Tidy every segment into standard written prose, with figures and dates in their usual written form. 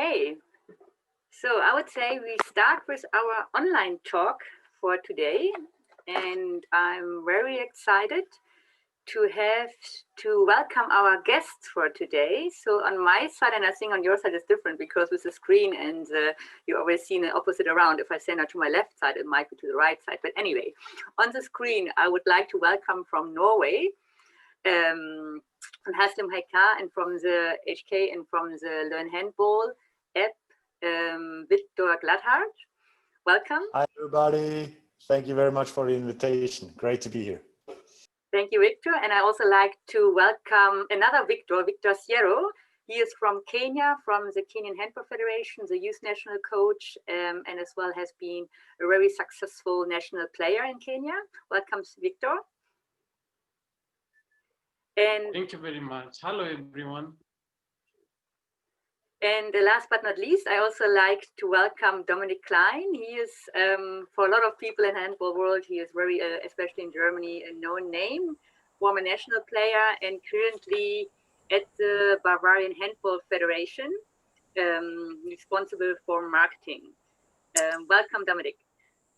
Okay, so I would say we start with our online talk for today, and I'm very excited to welcome our guests for today. So on my side, and I think on your side is different because with the screen and you always see the opposite around. If I stand to my left side, it might be to the right side. But anyway, on the screen, I would like to welcome from Norway, from Haslem Haika and from the HK and from the Learn Handball app, Victor Gladhardt. Welcome. Hi, everybody. Thank you very much for the invitation. Great to be here. Thank you, Victor. And I also like to welcome another Victor, Victor Sierro. He is from Kenya, from the Kenyan Handball Federation, the youth national coach, and as well has been a very successful national player in Kenya. Welcome, Victor. And thank you very much. Hello, everyone. And last but not least, I also like to welcome Dominic Klein. He is, for a lot of people in the handball world, he is very, especially in Germany, a known name, former national player and currently at the Bavarian Handball Federation, responsible for marketing. Welcome, Dominic.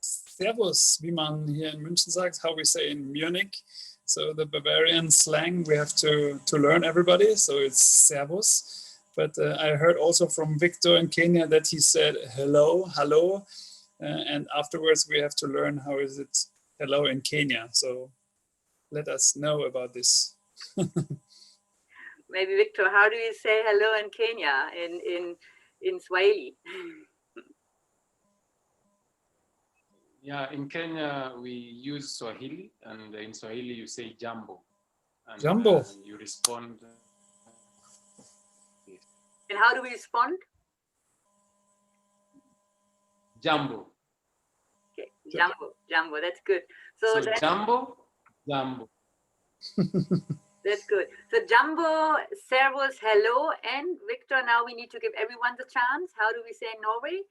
Servus, wie man hier in München sagt, how we say in Munich. So the Bavarian slang, we have to learn everybody, so it's Servus. But I heard also from Victor in Kenya that he said hello, hello. And afterwards we have to learn how is it hello in Kenya. So let us know about this. Maybe Victor, how do you say hello in Kenya, in Swahili? Yeah, in Kenya we use Swahili, and in Swahili you say jambo. And, Jambo. You respond. And how do we respond? Jambo. Okay, jambo, jambo, that's good. So jambo, jambo. That's good. So jambo, servus, hello, and Victor, now we need to give everyone the chance. How do we say in Norway?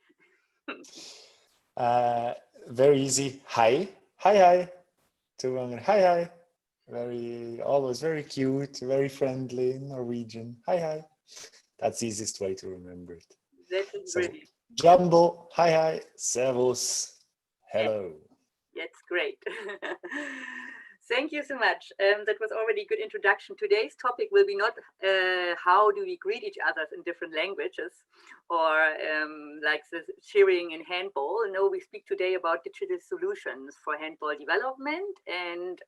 Very easy. Hi. Hi, hi. Hi, hi. Always very cute, very friendly, Norwegian. Hi, hi. That's the easiest way to remember it. That is brilliant. Jumbo, hi, hi, servus, hello. That's great. Thank you so much. That was already a good introduction. Today's topic will be not how do we greet each other in different languages or like the cheering in handball. No, we speak today about digital solutions for handball development. And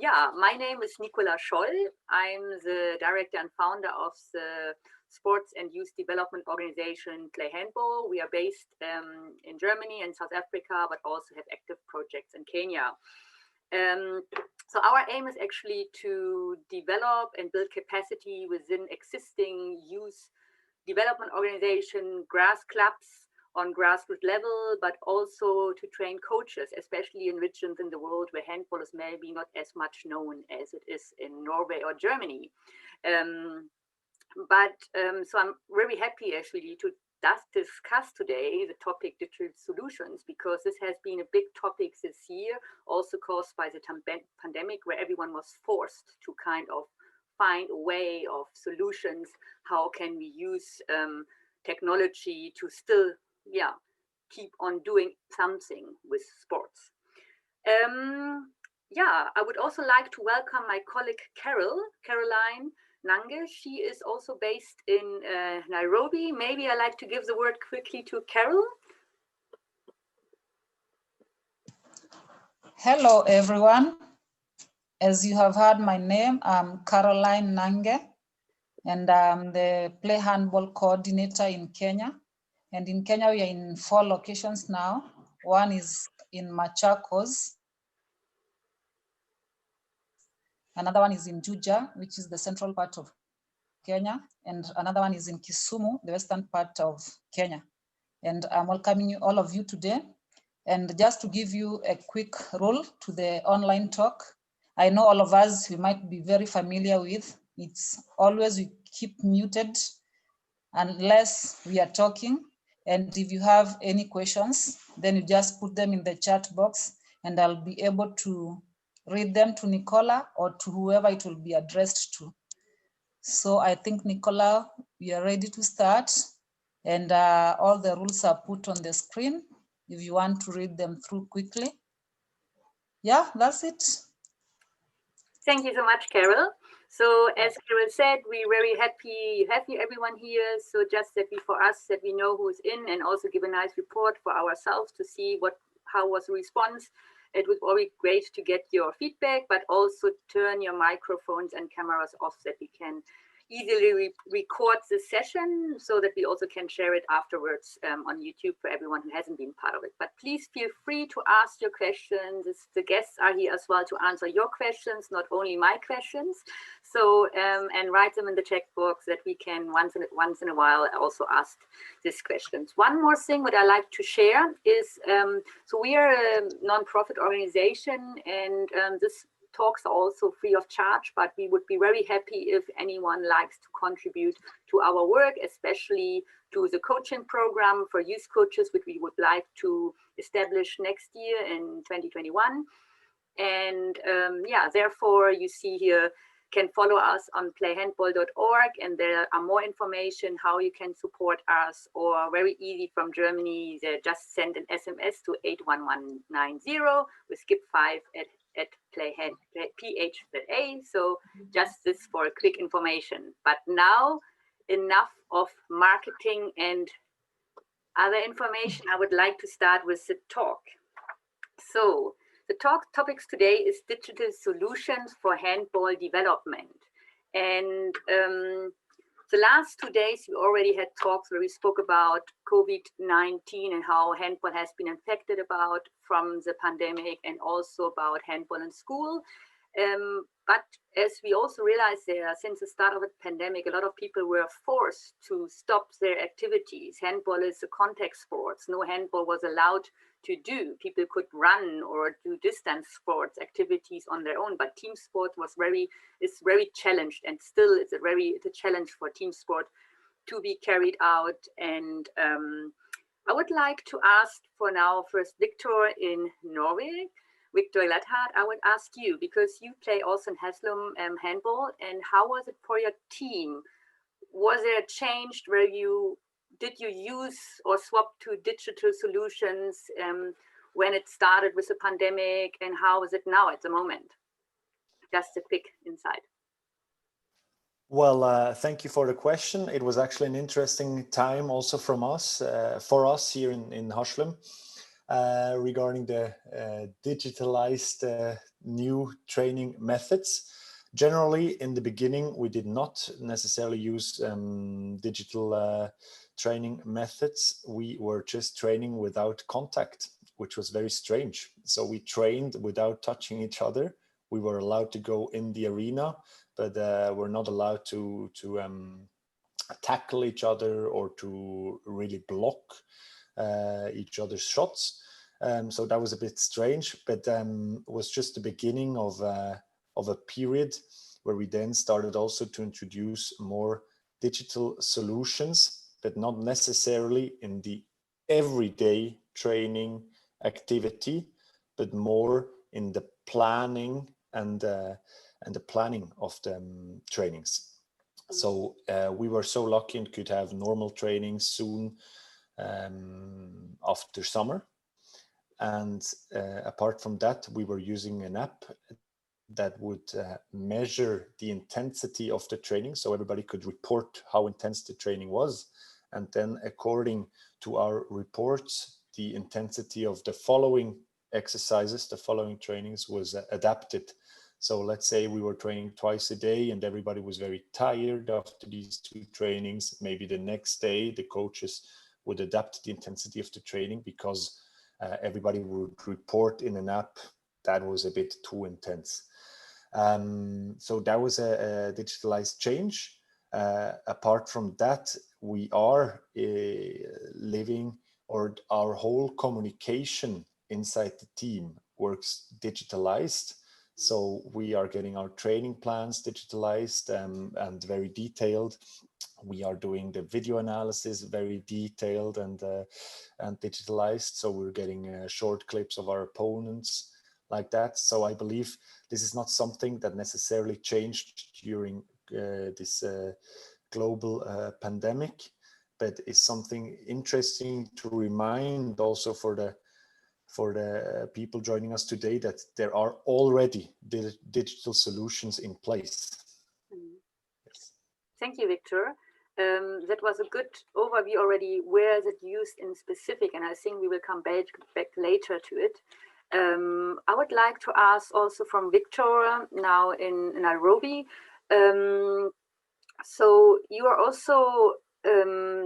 yeah, my name is Nicola Scholl. I'm the director and founder of the sports and youth development organization PlayHandball. We are based in Germany and South Africa, but also have active projects in Kenya. So our aim is actually to develop and build capacity within existing youth development organization, grass clubs on grassroots level, but also to train coaches, especially in regions in the world where handball is maybe not as much known as it is in Norway or Germany. So I'm very happy actually to discuss today the topic digital solutions, because this has been a big topic this year, also caused by the pandemic, where everyone was forced to kind of find a way of solutions. How can we use technology to still keep on doing something with sports? I would also like to welcome my colleague Caroline Nange. She is also based in Nairobi. Maybe I like to give the word quickly to Carol. Hello, everyone. As you have heard my name, I'm Caroline Nange, and I'm the Play Handball coordinator in Kenya. And in Kenya, we are in 4 locations now. One is in Machakos. Another one is in Juja, which is the central part of Kenya. And another one is in Kisumu, the western part of Kenya. And I'm welcoming all of you today. And just to give you a quick role to the online talk, I know all of us, we might be very familiar with. It's always we keep muted unless we are talking. And if you have any questions, then you just put them in the chat box and I'll be able to read them to Nicola or to whoever it will be addressed to. So I think, Nicola, we are ready to start, and all the rules are put on the screen if you want to read them through quickly. Yeah, that's it. Thank you so much, Carol. So as Carol said, we're very happy everyone here. So just that for us that we know who's in, and also give a nice report for ourselves to see how was the response. It would be great to get your feedback, but also turn your microphones and cameras off so that we can easily record this session so that we also can share it afterwards on YouTube for everyone who hasn't been part of it. But please feel free to ask your questions. The guests are here as well to answer your questions, not only my questions. So, and write them in the chat box that we can once in a while also ask these questions. One more thing what I like to share is, so we are a non-profit organization, and this talks are also free of charge, but we would be very happy if anyone likes to contribute to our work, especially to the coaching program for youth coaches, which we would like to establish next year in 2021. And yeah, therefore you see here, can follow us on playhandball.org, and there are more information how you can support us, or very easy from Germany, just send an SMS to 81190 with skip 5 at PHZA. So just this for quick information. But now enough of marketing and other information. I would like to start with the talk. So the topics today is digital solutions for handball development. And the last 2 days, we already had talks where we spoke about COVID-19 and how handball has been affected about from the pandemic, and also about handball in school. But as we also realized there, since the start of the pandemic, a lot of people were forced to stop their activities. Handball is a contact sport. No handball was allowed to do. People could run or do distance sports activities on their own, but team sport is very challenged, and still it's a challenge for team sport to be carried out. And I would like to ask for now first Victor in Norway. Victor Gladhardt, I would ask you, because you play also in Haslum handball, and how was it for your team? Was there a change where did you use or swap to digital solutions when it started with the pandemic, and how is it now at the moment? Just a quick insight. Well, thank you for the question. It was actually an interesting time also for us here in Haslum. Regarding the digitalized new training methods. Generally, in the beginning, we did not necessarily use digital training methods. We were just training without contact, which was very strange. So we trained without touching each other. We were allowed to go in the arena, but we're not allowed to tackle each other or to really block each other's shots. So that was a bit strange, but it was just the beginning of a period where we then started also to introduce more digital solutions, but not necessarily in the everyday training activity, but more in the planning and the planning of the trainings. So we were so lucky and could have normal training soon after summer. And apart from that, we were using an app that would measure the intensity of the training, so everybody could report how intense the training was. And then according to our reports, the intensity of the following exercises, the following trainings was adapted. So let's say we were training twice a day and everybody was very tired after these 2 trainings. Maybe the next day, the coaches would adapt the intensity of the training because everybody would report in an app that was a bit too intense. So that was a digitalized change. Apart from that, we are living, or our whole communication inside the team works digitalized. So we are getting our training plans digitalized and very detailed. We are doing the video analysis very detailed and digitalized. So we're getting short clips of our opponents like that. So I believe this is not something that necessarily changed during this global pandemic, but it's something interesting to remind also for the people joining us today that there are already digital solutions in place. Yes. Thank you, Victor. That was a good overview already. Where is it used in specific? And I think we will come back later to it. I would like to ask also from Victor now in Nairobi. So you are also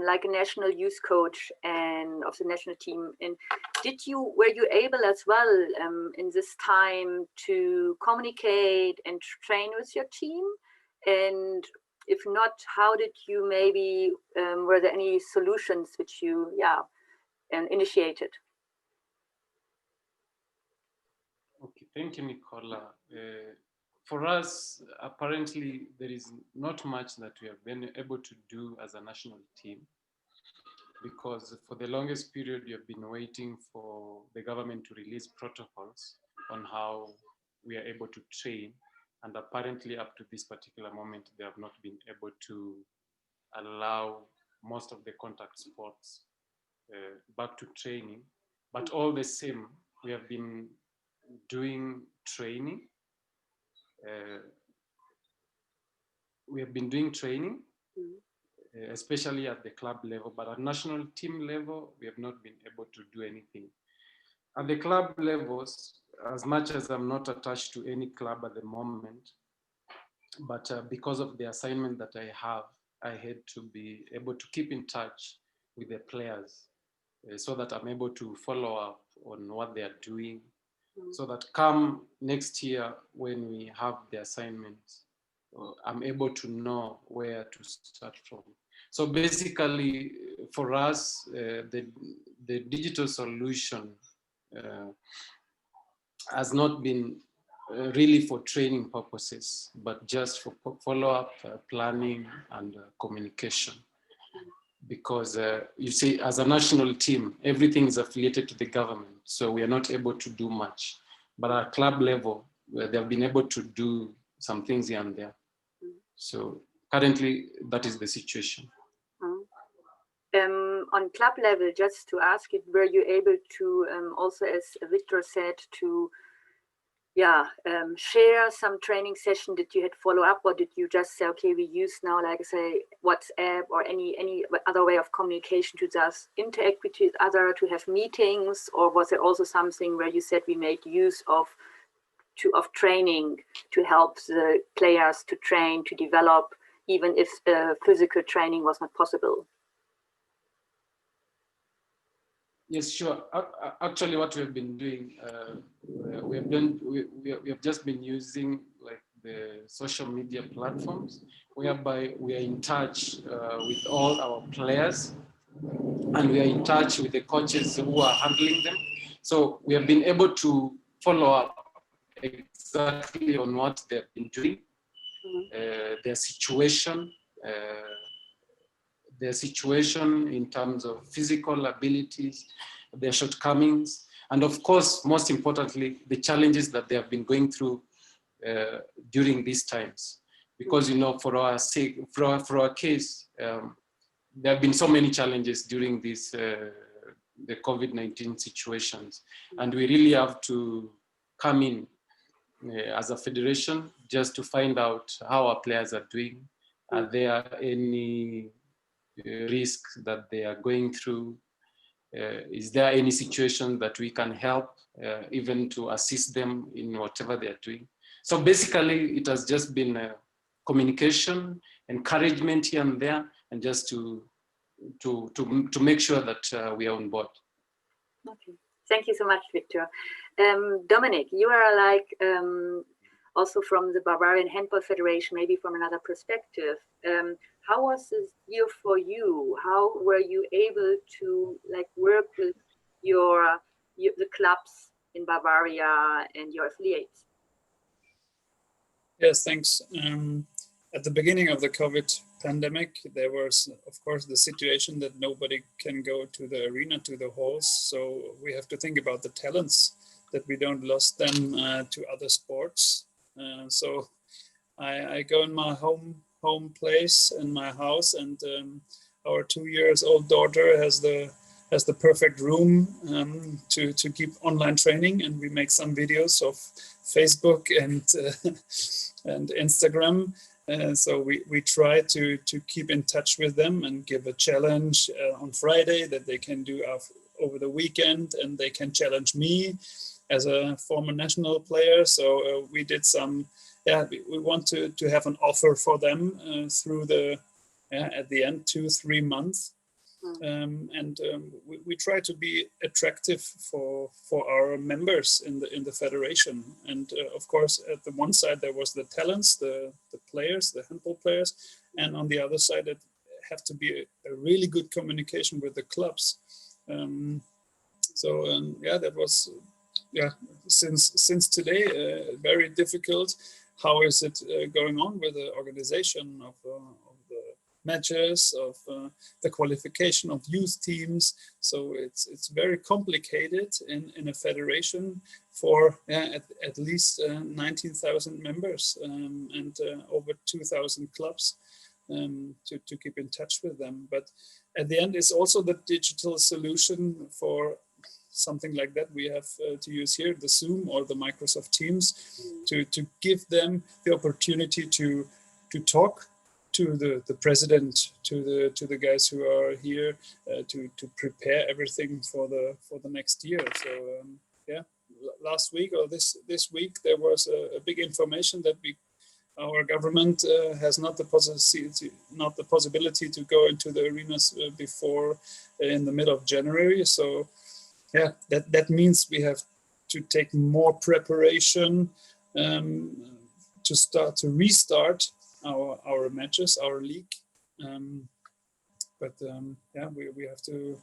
like a national youth coach and of the national team. And were you able as well in this time to communicate and train with your team? And if not, how did you maybe, were there any solutions which you, initiated? Okay, thank you, Nicola. For us, apparently, there is not much that we have been able to do as a national team, because for the longest period, we have been waiting for the government to release protocols on how we are able to train. And apparently, up to this particular moment, they have not been able to allow most of the contact sports back to training. But all the same, we have been doing training. Especially at the club level, but at national team level, we have not been able to do anything. At the club levels, as much as I'm not attached to any club at the moment, but because of the assignment that I have, I had to be able to keep in touch with the players so that I'm able to follow up on what they are doing, so that come next year when we have the assignments, I'm able to know where to start from. So basically, for us, the digital solution has not been really for training purposes, but just for follow-up, planning, and communication. Because you see, as a national team, everything is affiliated to the government, so we are not able to do much. But at club level, they have been able to do some things here and there. So currently, that is the situation. On club level, just to ask you, were you able to also, as Victor said, to share some training session that you had follow up, or did you just say, okay, we use now, like I say, WhatsApp or any other way of communication to just interact with each other, to have meetings, or was there also something where you said we made use of training to help the players to train, to develop, even if physical training was not possible? Yes, sure. Actually, what we have been doing, we have just been using like the social media platforms, whereby we are in touch with all our players, and we are in touch with the coaches who are handling them. So we have been able to follow up exactly on what they've been doing, their situation in terms of physical abilities, their shortcomings, and of course, most importantly, the challenges that they have been going through during these times. Because, you know, for our sake, for our case, there have been so many challenges during this the COVID-19 situations, and we really have to come in as a federation just to find out how our players are doing. Are there any risks that they are going through? Is there any situation that we can help, even to assist them in whatever they are doing? So basically, it has just been communication, encouragement here and there, and just to make sure that we are on board. Okay, thank you so much, Victor. Dominic, you are like also from the Bavarian Handball Federation, maybe from another perspective. How was this year for you? How were you able to like work with the clubs in Bavaria and your affiliates? Yes, thanks. At the beginning of the COVID pandemic, there was, of course, the situation that nobody can go to the arena, to the halls. So we have to think about the talents, that we don't lose them to other sports. So I go in my home home place in my house, and our 2-year-old daughter has the perfect room to keep online training, and we make some videos of Facebook and Instagram. So we try to keep in touch with them and give a challenge on Friday that they can do over the weekend, and they can challenge me as a former national player. So we did some, we want to have an offer for them through the, at the end, 2-3 months. We try to be attractive for our members in the federation. And of course, at the one side there was the talents, the players, the handball players, and on the other side it have to be a really good communication with the clubs. That was since today very difficult. How is it going on with the organization of the matches, of the qualification of youth teams? So it's very complicated in a federation for at least 19,000 members and over 2,000 clubs to keep in touch with them. But at the end, it's also the digital solution for something like that we have to use here, the Zoom or the Microsoft Teams, to give them the opportunity to talk to the president, to the guys who are here, to prepare everything for the next year. So last week or this week there was a big information that our government has not the possibility to go into the arenas before in the middle of January. So that means we have to take more preparation to restart our matches, our league. We have to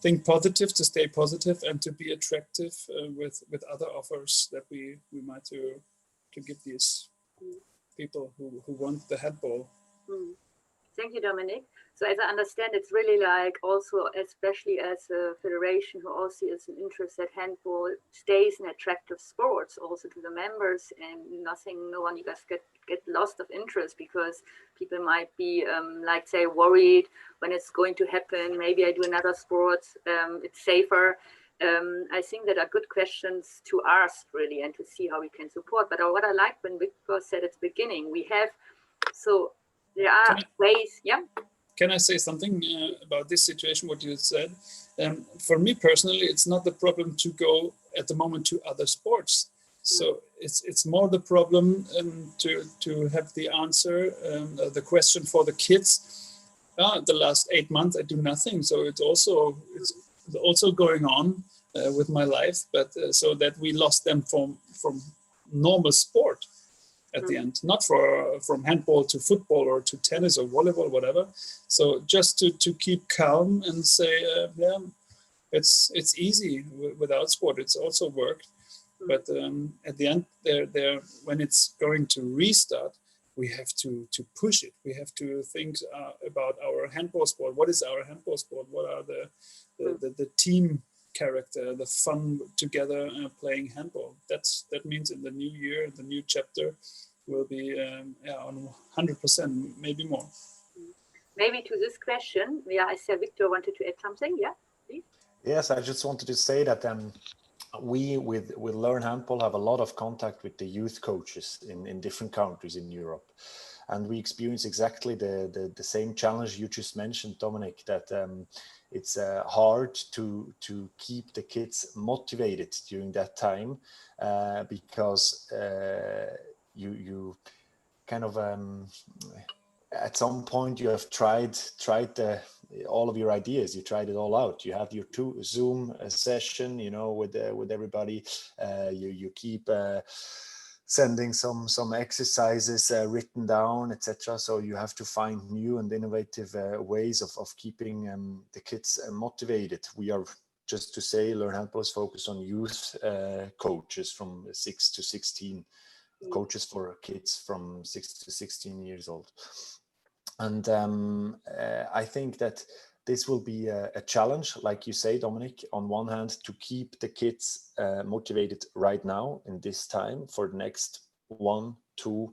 think positive, to stay positive, and to be attractive with other offers that we might to give these people who want the handball. Thank you, Dominic. So as I understand, it's really like also, especially as a federation who also is an interest that handball stays an attractive sport also to the members, and no one you guys get lost of interest, because people might be like say worried when it's going to happen. Maybe I do another sport, it's safer. I think that are good questions to ask really, and to see how we can support. But what I like when Victor said at the beginning, there are ways. Can I say something about this situation, what you said? For me personally, it's not the problem to go at the moment to other sports. So it's more the problem to have the answer, the question for the kids. The last 8 months I do nothing, so it's also going on with my life, but so that we lost them from normal sport at the end, not from handball to football or to tennis or volleyball, whatever. So just to keep calm and say, it's easy without sport. It's also worked, but at the end, when it's going to restart, we have to push it. We have to think about our handball sport. What is our handball sport? What are the team character, the fun together playing handball? That means in the new year, the new chapter will be on 100%, maybe more. Maybe to this question, I said Victor wanted to add something. Yeah, please. Yes, I just wanted to say that we with Learn Handball have a lot of contact with the youth coaches in different countries in Europe, and we experience exactly the same challenge you just mentioned, Dominic, that it's hard to keep the kids motivated during that time because you kind of at some point you have tried all of your ideas. You tried it all out. You have your Zoom session, with everybody. You keep sending some exercises written down, etc. So you have to find new and innovative ways of keeping the kids motivated. We are, just to say, Learn Handball is focused on youth coaches from 6 to 16, coaches for kids from 6 to 16 years old. And I think that this will be a challenge, like you say, Dominic, on one hand, to keep the kids motivated right now in this time for the next 1-2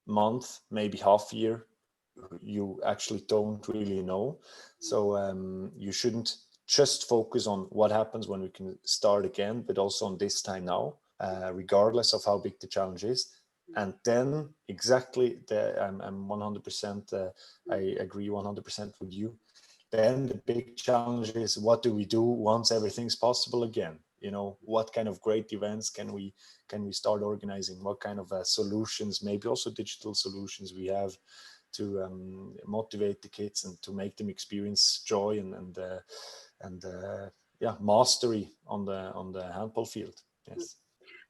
months, maybe half year, you actually don't really know. So you shouldn't just focus on what happens when we can start again, but also on this time now, regardless of how big the challenge is. And then exactly, I'm 100%, I agree 100% with you. Then the big challenge is, what do we do once everything's possible again? You know, what kind of great events can we start organizing? What kind of solutions, maybe also digital solutions, we have to motivate the kids and to make them experience joy and mastery on the handball field. Yes.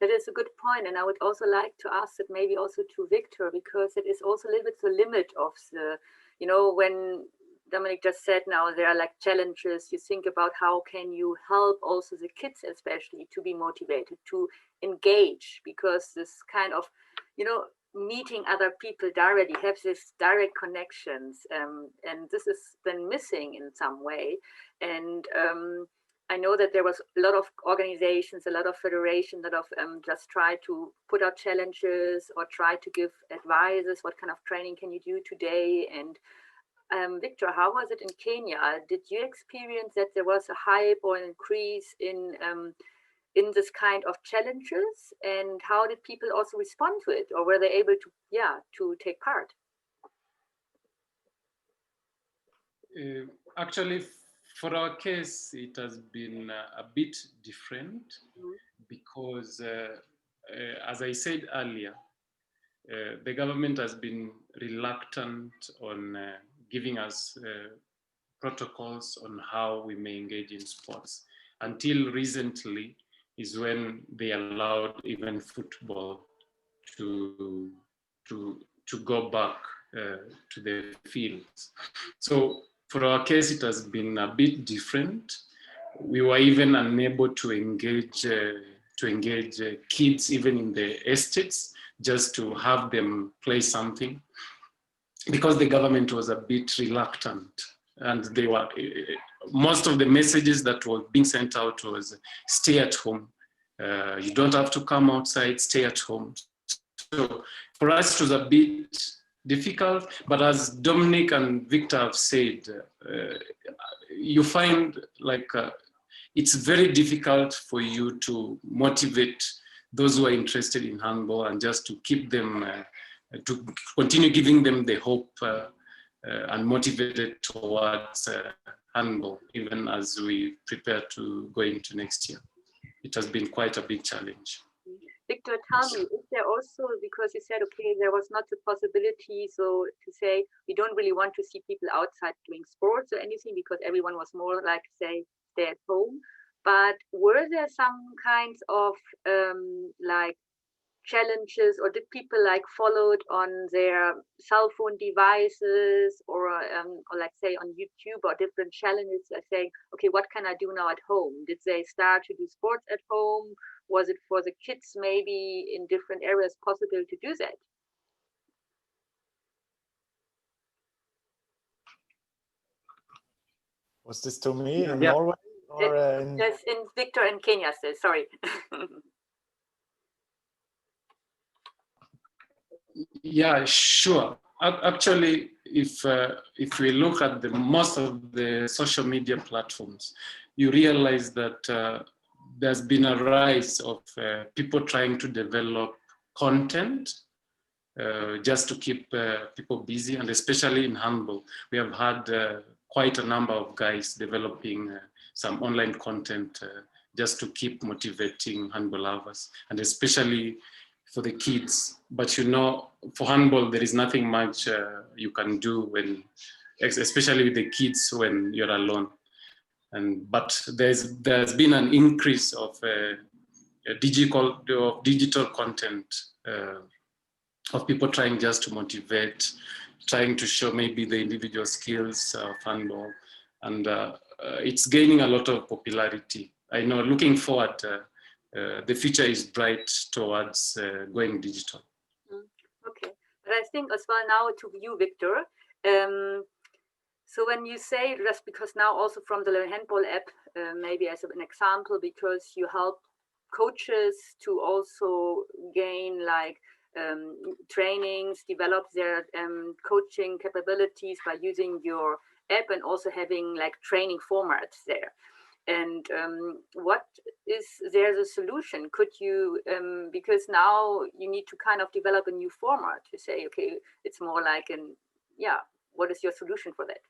That is a good point, and I would also like to ask it maybe also to Victor, because it is also a little bit the limit of the, you know, when Dominic just said now there are like challenges, you think about how can you help also the kids especially to be motivated, to engage, because this kind of, you know, meeting other people directly, have this direct connections, and this has been missing in some way. And I know that there was a lot of organizations, a lot of federations that have just tried to put out challenges or try to give advices. What kind of training can you do today? And Victor, how was it in Kenya? Did you experience that there was a hype or an increase in this kind of challenges? And how did people also respond to it? Or were they able to take part? Actually, for our case, it has been a bit different because, as I said earlier, the government has been reluctant on giving us protocols on how we may engage in sports. Until recently is when they allowed even football to go back to the fields. So for our case, it has been a bit different. We were even unable to engage kids even in the estates, just to have them play something, because the government was a bit reluctant, and they were, most of the messages that were being sent out was stay at home. You don't have to come outside, stay at home. So for us, it was a bit difficult, but as Dominic and Victor have said, you find like it's very difficult for you to motivate those who are interested in handball and just to keep them, to continue giving them the hope and motivated towards handball, even as we prepare to go into next year. It has been quite a big challenge. Victor, tell me, is there also, because you said, okay, there was not the possibility, so to say, we don't really want to see people outside doing sports or anything, because everyone was more like, say, stay at home. But were there some kinds of like challenges, or did people like followed on their cell phone devices, or like say on YouTube, or different challenges, like saying, okay, what can I do now at home? Did they start to do sports at home? Was it for the kids maybe in different areas possible to do that? Was this to me in Norway? Or yes, in Victor and Kenya still, sorry. Yeah, sure. Actually, if we look at most of the social media platforms, you realize that there's been a rise of people trying to develop content just to keep people busy, and especially in handball, we have had quite a number of guys developing some online content just to keep motivating handball lovers, and especially for the kids. But you know, for handball, there is nothing much you can do when, especially with the kids, when you're alone. But there's been an increase of digital content of people trying just to motivate, trying to show maybe the individual skills of handball, and it's gaining a lot of popularity. I know, looking forward, the future is bright towards going digital. Okay, but I think as well now to you, Victor. So when you say, just because now also from the Handball app, maybe as an example, because you help coaches to also gain like trainings, develop their coaching capabilities by using your app, and also having like training formats there. And what is there the solution? Could you, because now you need to kind of develop a new format to say, okay, it's more like what is your solution for that?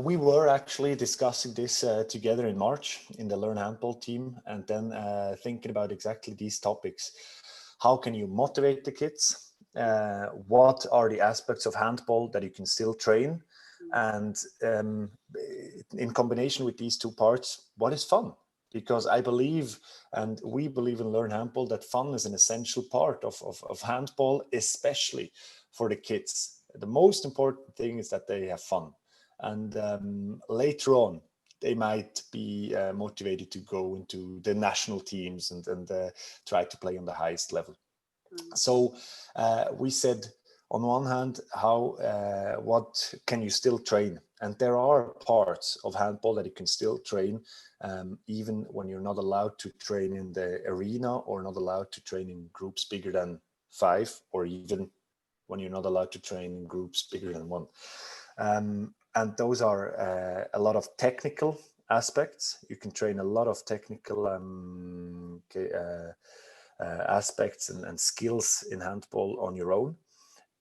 We were actually discussing this together in March in the Learn Handball team, and then thinking about exactly these topics. How can you motivate the kids? What are the aspects of handball that you can still train? And in combination with these two parts, what is fun? Because I believe, and we believe in Learn Handball, that fun is an essential part of handball, especially for the kids. The most important thing is that they have fun. And later on, they might be motivated to go into the national teams and try to play on the highest level. So we said, on one hand, what can you still train? And there are parts of handball that you can still train, even when you're not allowed to train in the arena, or not allowed to train in groups bigger than 5, or even when you're not allowed to train in groups bigger than 1. And those are a lot of technical aspects. You can train a lot of technical aspects and skills in handball on your own.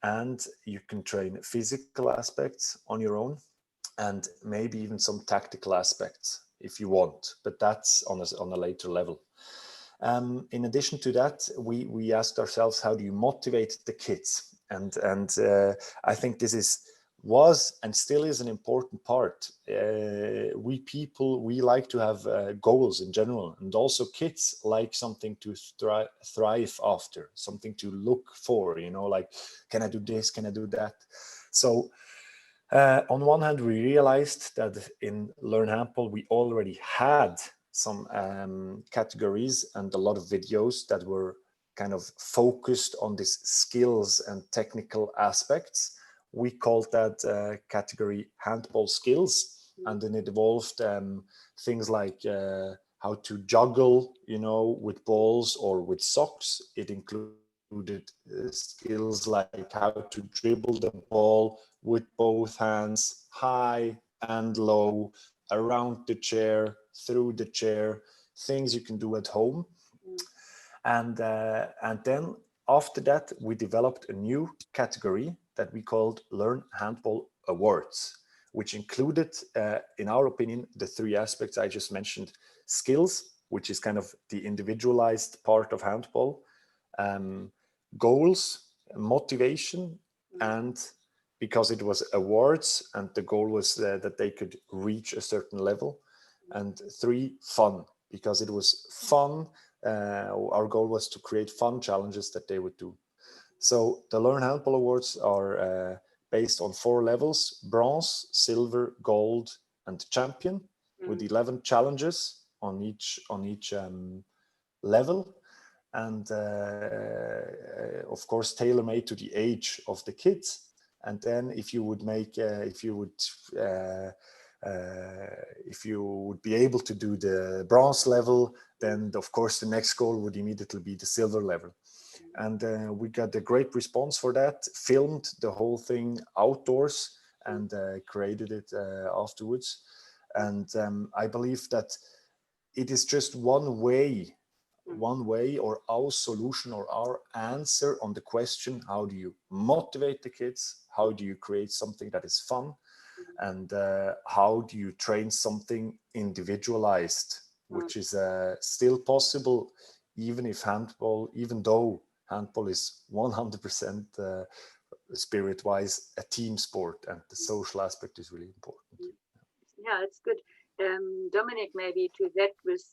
And you can train physical aspects on your own, and maybe even some tactical aspects if you want, but that's on a later level. In addition to that, we asked ourselves, how do you motivate the kids? And I think this was and still is an important part. We like to have goals in general, and also kids like something to thrive after, something to look for, like, can I do this, can I do that? So on one hand, we realized that in Learn Handball we already had some categories and a lot of videos that were kind of focused on these skills and technical aspects. We called that category Handball Skills, and then it evolved things like how to juggle, with balls or with socks. It included skills like how to dribble the ball with both hands, high and low, around the chair, through the chair, things you can do at home. And then after that, we developed a new category that we called Learn Handball Awards, which included, in our opinion, the 3 aspects I just mentioned: skills, which is kind of the individualized part of handball, goals, motivation, and because it was awards and the goal was that they could reach a certain level, and 3, fun, because it was fun. Our goal was to create fun challenges that they would do. So the Learn Handball Awards are based on 4 levels: bronze, silver, gold, and champion, with 11 challenges on each level, and of course tailor-made to the age of the kids. And then if you would be able to do the bronze level, then of course the next goal would immediately be the silver level. And we got a great response for that, filmed the whole thing outdoors and created it afterwards. And I believe that it is just one way or our solution or our answer on the question, how do you motivate the kids? How do you create something that is fun? And how do you train something individualized, which is still possible, even though handball is 100% spirit-wise a team sport, and the social aspect is really important. Yeah, it's good. Dominic, maybe to that with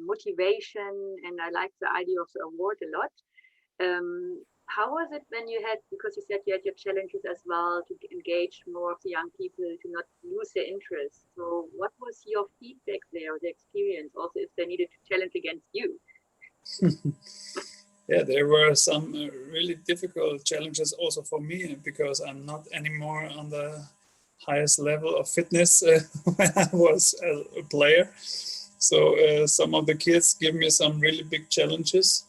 motivation, and I like the idea of the award a lot. How was it when you had, because you said you had your challenges as well to engage more of the young people, to not lose their interest? So what was your feedback there, or the experience, also if they needed to challenge against you? Yeah, there were some really difficult challenges also for me, because I'm not anymore on the highest level of fitness when I was a player. So some of the kids give me some really big challenges.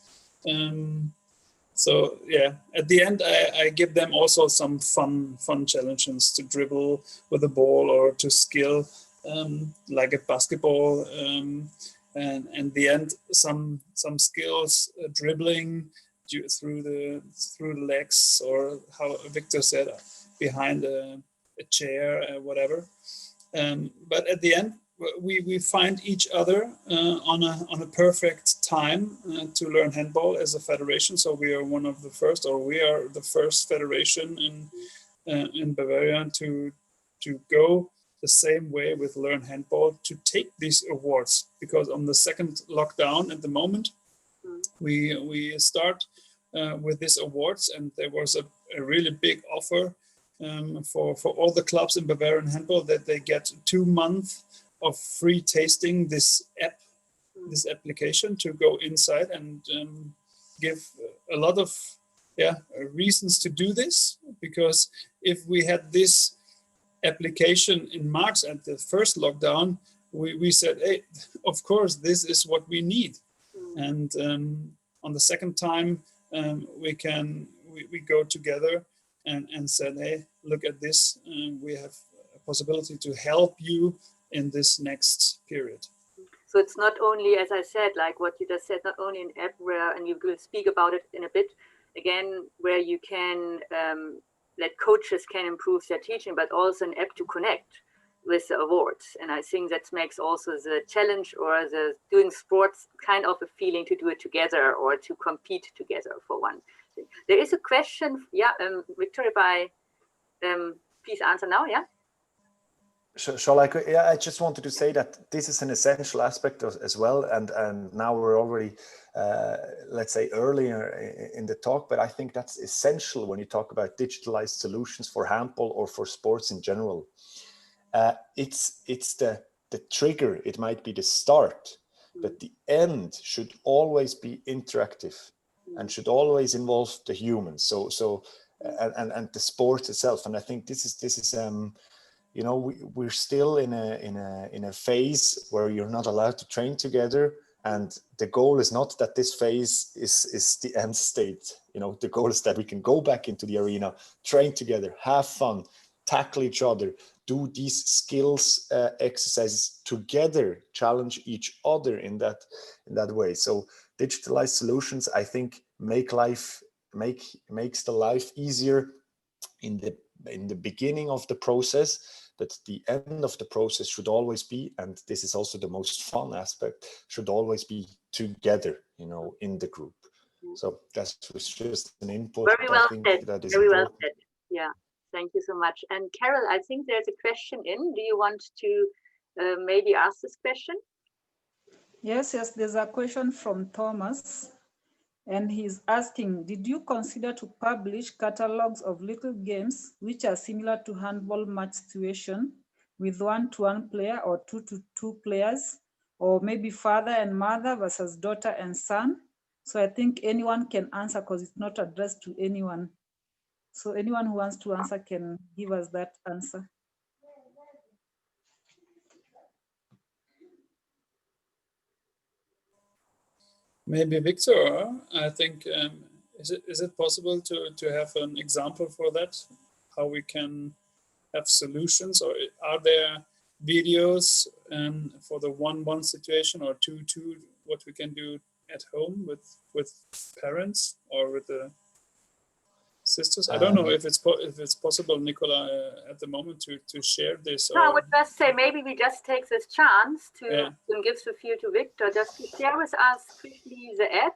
So yeah, at the end, I give them also some fun challenges to dribble with the ball or to skill, like a basketball. And the end, some skills, dribbling through the legs, or how Victor said, behind a chair, whatever. But at the end, we find each other on a perfect time to learn handball as a federation. So we are one of the first, or we are the first federation in Bavaria to go the same way with Learn Handball, to take these awards, because on the second lockdown at the moment, we start with these awards, and there was a really big offer for all the clubs in Bavarian handball, that they get 2 months of free tasting this application, to go inside and give a lot of reasons to do this. Because if we had this application in March at the first lockdown, we said, hey, of course, this is what we need. And on the second time, we go together and said, hey, look at this. We have a possibility to help you in this next period. So it's not only, as I said, like what you just said, not only an app where, and you will speak about it in a bit, again, where you can, that coaches can improve their teaching, but also an app to connect with the awards. And I think that makes also the challenge, or the doing sports, kind of a feeling to do it together, or to compete together for one thing. There is a question, Victor, if I please answer now, yeah? Shall I? Yeah, I just wanted to say that this is an essential aspect as well, and now we're already, let's say, earlier in the talk, but I think that's essential when you talk about digitalized solutions for handball or for sports in general. It's the trigger. It might be the start, but the end should always be interactive and should always involve the humans. So and the sport itself. And I think this is you know, we're still in a phase where you're not allowed to train together, and the goal is not that this phase is the end state. You know, the goal is that we can go back into the arena, train together, have fun, tackle each other, do these skills exercises together, challenge each other in that way. So digitalized solutions, I think, makes the life easier in the beginning of the process, but the end of the process should always be, and this is also the most fun aspect, should always be together, you know, in the group. So that was just an input. Very well said. That is very important. well said. Yeah, thank you so much. And Carol, I think there's a question in. Do you want to maybe ask this question? Yes, there's a question from Thomas. And he's asking, did you consider to publish catalogs of little games which are similar to handball match situation, with 1-to-1 player or 2-to-2 players, or maybe father and mother versus daughter and son? So I think anyone can answer, because it's not addressed to anyone. So anyone who wants to answer can give us that answer. Maybe Victor, I think, is it possible to have an example for that? How we can have solutions, or are there videos for the 1-1 situation, or 2-2, what we can do at home with parents or with the sisters? I don't know if it's possible, Nicola, at the moment to share this. No, I would just say maybe we just take this chance to give the field to Victor, just to share with us quickly the app,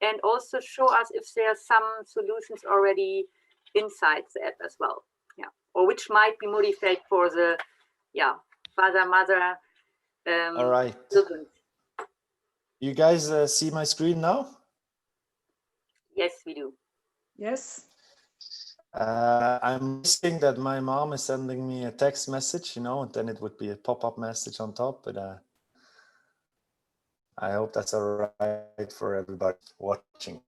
and also show us if there are some solutions already inside the app as well. Yeah, or which might be modified for the father, mother. All right. Children. You guys see my screen now? Yes, we do. Yes. I'm missing that my mom is sending me a text message, you know, and then it would be a pop-up message on top, but I hope that's all right for everybody watching.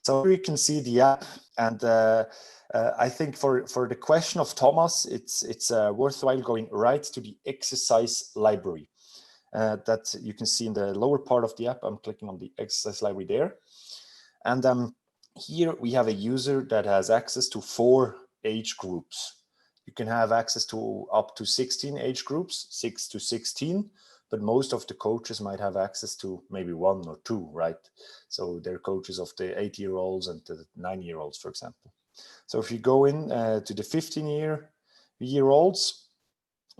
So here you can see the app, and I think for the question of Thomas, it's worthwhile going right to the exercise library. that you can see in the lower part of the app. I'm clicking on the exercise library there. And here we have a user that has access to 4 age groups. You can have access to up to 16 age groups, 6 to 16, but most of the coaches might have access to maybe 1 or 2, right? So they're coaches of the 8-year-olds and the 9-year-olds, for example. So if you go in to the 15-year-olds,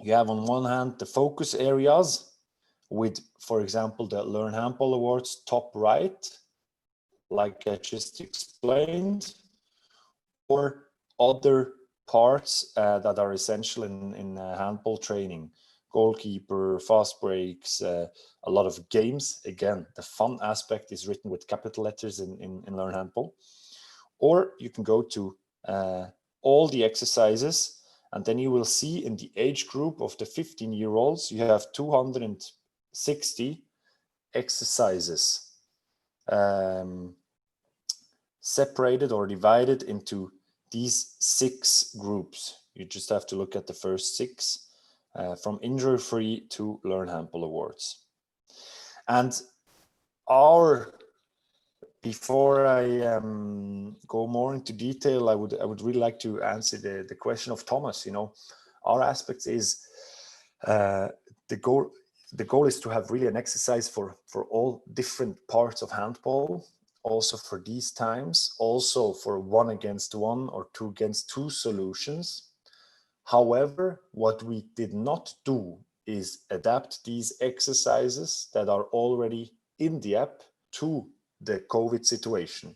you have on one hand the focus areas with, for example, the Learn Handball Awards top right, like I just explained, or other parts that are essential in handball training. Goalkeeper, fast breaks, a lot of games. Again, the fun aspect is written with capital letters in Learn Handball. Or you can go to all the exercises, and then you will see in the age group of the 15-year-olds, you have 260 exercises separated or divided into these 6 groups. You just have to look at the first 6, from injury-free to Learn Handball Awards. And before I go more into detail, I would really like to answer the question of Thomas. You know, our aspects is the goal is to have really an exercise for all different parts of handball, also for these times, also for 1 against 1 or 2 against 2 solutions. However, what we did not do is adapt these exercises that are already in the app to the COVID situation,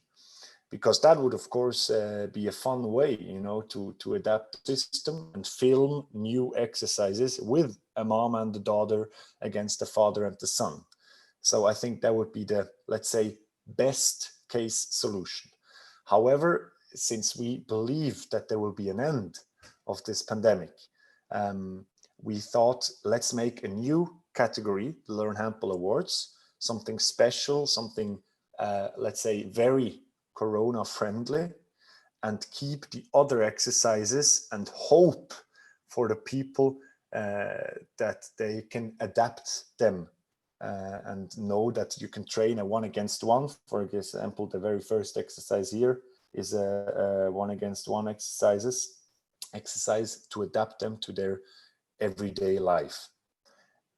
because that would of course be a fun way, you know, to adapt the system and film new exercises with a mom and a daughter against the father and the son. So I think that would be the, let's say, best case solution. However, since we believe that there will be an end of this pandemic, we thought, let's make a new category, the Learn Handball Awards, something special, something, let's say, very Corona friendly, and keep the other exercises and hope for the people that they can adapt them and know that you can train a 1 against 1. For example, the very first exercise here is a 1 against 1 exercise to adapt them to their everyday life.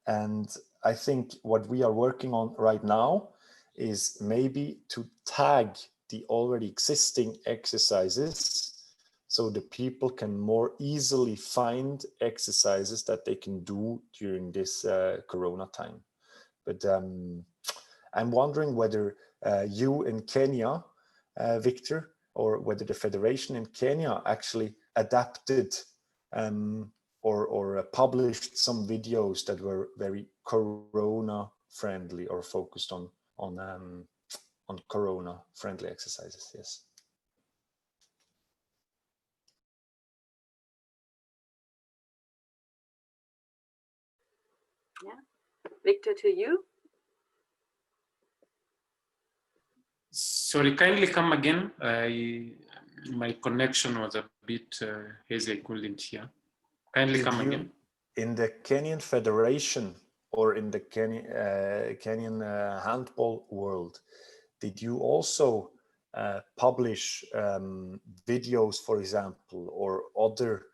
And I think what we are working on right now is maybe to tag the already existing exercises so the people can more easily find exercises that they can do during this Corona time. But I'm wondering whether you in Kenya, Victor, or whether the Federation in Kenya actually adapted or published some videos that were very Corona friendly or focused on Corona friendly exercises. Yes. Yeah, Victor, to you. Sorry, kindly come again. My connection was a bit hazy. I couldn't hear. Kindly come again. In the Kenyan Federation or in the Kenyan handball world, did you also publish videos, for example, or other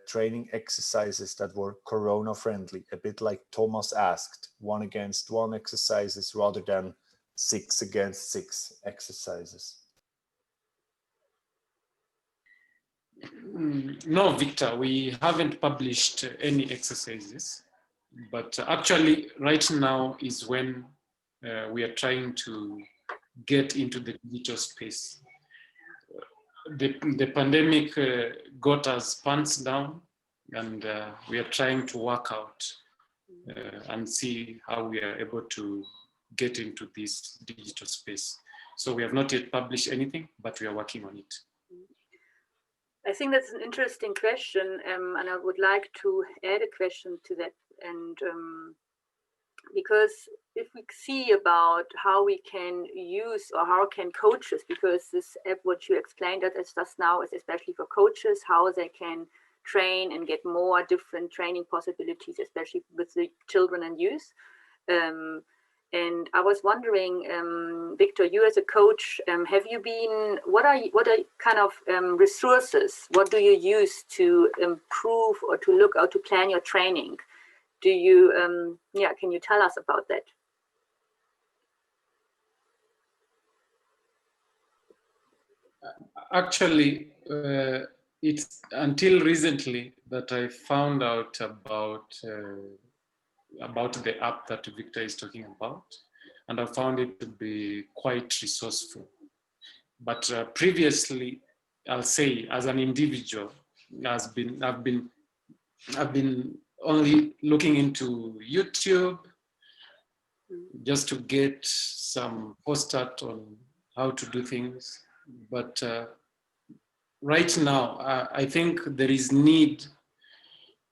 training exercises that were Corona friendly, a bit like Thomas asked, 1 against 1 exercises rather than 6 against 6 exercises? No, Victor, we haven't published any exercises, but actually right now is when we are trying to get into the digital space. The pandemic got us pants down, and we are trying to work out and see how we are able to get into this digital space. So we have not yet published anything, but we are working on it. I think that's an interesting question, and I would like to add a question to that. And because if we see about how we can use, or how can coaches, because this app what you explained that is just now is especially for coaches, how they can train and get more different training possibilities, especially with the children and youth. And I was wondering, Victor, you as a coach, have you been, what are kind of resources, what do you use to improve or to look out to plan your training? Do you, can you tell us about that? Actually, it's until recently that I found out about the app that Victor is talking about, and I found it to be quite resourceful. But previously, I'll say, as an individual, I've been only looking into YouTube just to get some postcard on how to do things. But right now, I think there is need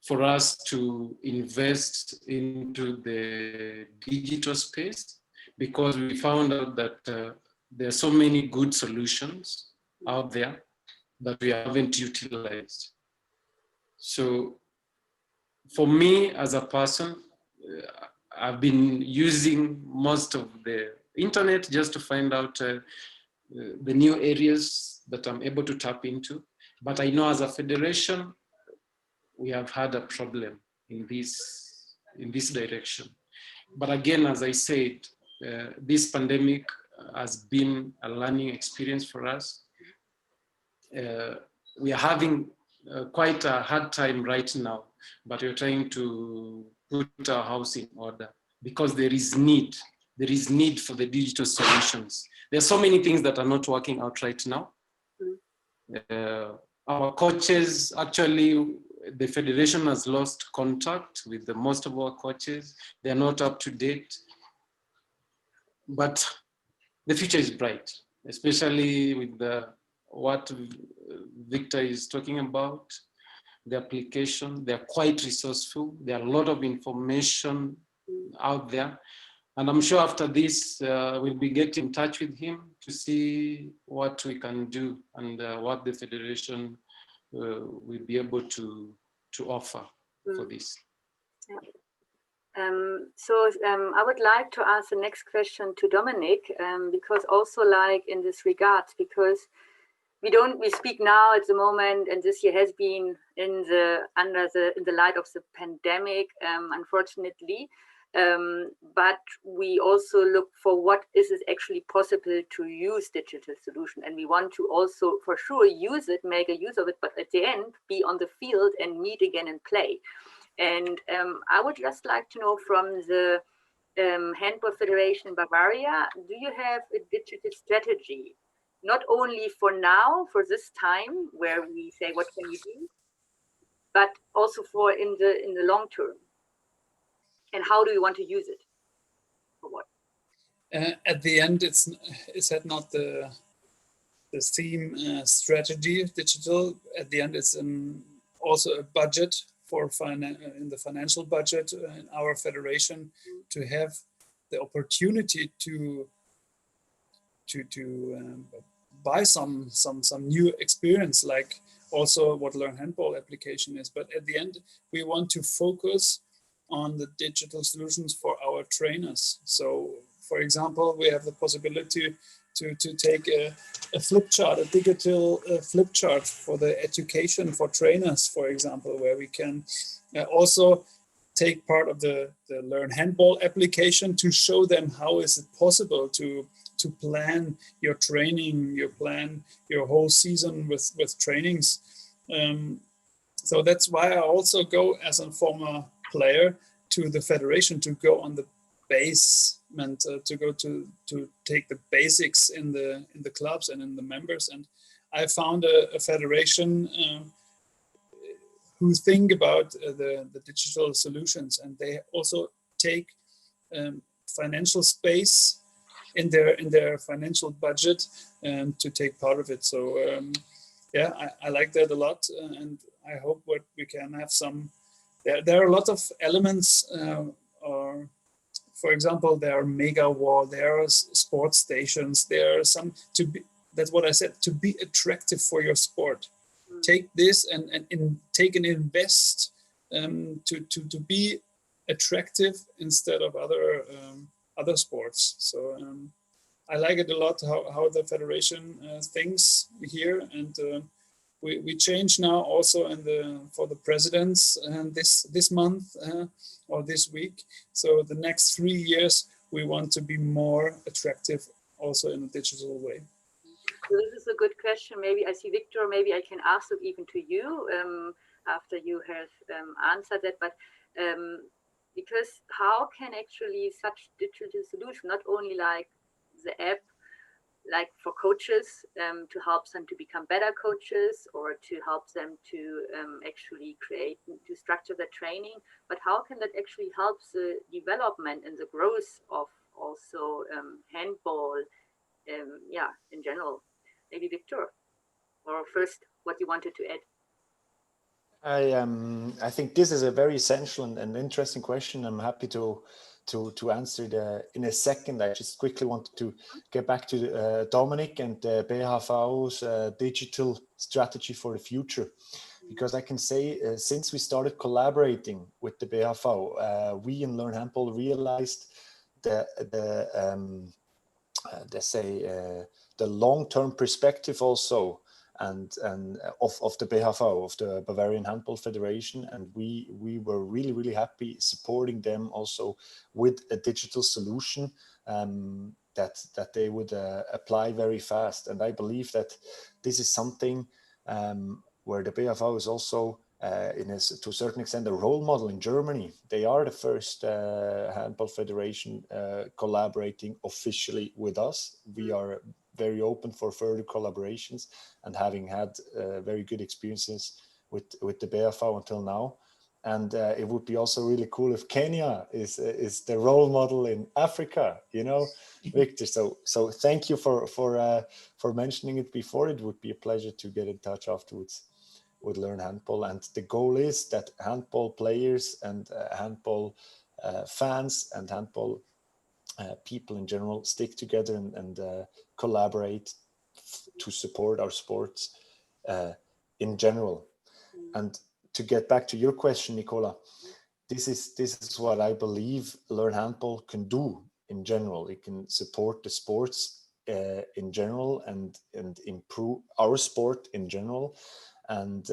for us to invest into the digital space, because we found out that there are so many good solutions out there that we haven't utilized. So for me as a person, I've been using most of the internet just to find out the new areas that I'm able to tap into. But I know as a federation, we have had a problem in this direction. But again, as I said, this pandemic has been a learning experience for us. We are having quite a hard time right now, but we're trying to put our house in order, because there is need for the digital solutions. There are so many things that are not working out right now. Our coaches, actually, the federation has lost contact with most of our coaches. They're not up to date. But the future is bright, especially with what Victor is talking about, the application. They're quite resourceful. There are a lot of information out there. And I'm sure after this, we'll be getting in touch with him to see what we can do and what the federation will be able to offer for this. I would like to ask the next question to Dominic, because also like in this regard, because we speak now at the moment, and this year has been in the light of the pandemic, unfortunately. But we also look for what is it actually possible to use digital solution, and we want to also for sure use it, make a use of it, but at the end be on the field and meet again and play. And I would just like to know from the Handball Federation in Bavaria, do you have a digital strategy, not only for now, for this time where we say what can we do, but also for in the long term? And how do you want to use it? For what? At the end, it's not the theme strategy digital. At the end, it's also a budget for in the financial budget in our federation to have the opportunity to buy some new experience, like also what Learn Handball application is. But at the end, we want to focus on the digital solutions for our trainers. So, for example, we have the possibility to take a flip chart, a digital flip chart for the education for trainers, for example, where we can also take part of the Learn Handball application to show them how is it possible to plan your training, your whole season with trainings. So that's why I also go as a former player to the federation to go on the basement, to go to take the basics in the clubs and in the members. And I found a federation who think about the digital solutions, and they also take financial space in their financial budget to take part of it. So yeah, I like that a lot, and I hope what we can have some. There are a lot of elements. For example, there are mega wall, there are sports stations, there are some to be. That's what I said, to be attractive for your sport. take this and take and invest to be attractive instead of other sports. So I like it a lot how the federation thinks here, and we change now also for the presidents this month or this week. So the next 3 years we want to be more attractive also in a digital way. So this is a good question. Maybe I see Victor. Maybe I can ask it even to you after you have answered that. But because how can actually such digital solution, not only like the app, like for coaches to help them to become better coaches or to help them to actually to structure their training, but how can that actually help the development and the growth of also handball, in general? Maybe Victor, or first what you wanted to add. I think this is a very essential and interesting question. I'm happy to answer it in a second. I just quickly wanted to get back to Dominic and BHV's digital strategy for the future, because I can say since we started collaborating with the BHV, we in Learn Handball realized the long-term perspective also and of the BHV, of the Bavarian Handball Federation, and we were really happy supporting them also with a digital solution that they would apply very fast. And I believe that this is something where the BHV is also to a certain extent a role model in Germany. They are the first handball federation collaborating officially with us. We are very open for further collaborations, and having had very good experiences with the BHV until now. And it would be also really cool if Kenya is the role model in Africa, you know, Victor. So thank you for mentioning it before. It would be a pleasure to get in touch afterwards with Learn Handball. And the goal is that handball players and handball fans and handball people in general stick together and collaborate to support our sports in general. And to get back to your question, Nicola, this is what I believe Learn Handball can do in general. It can support the sports in general and improve our sport in general, and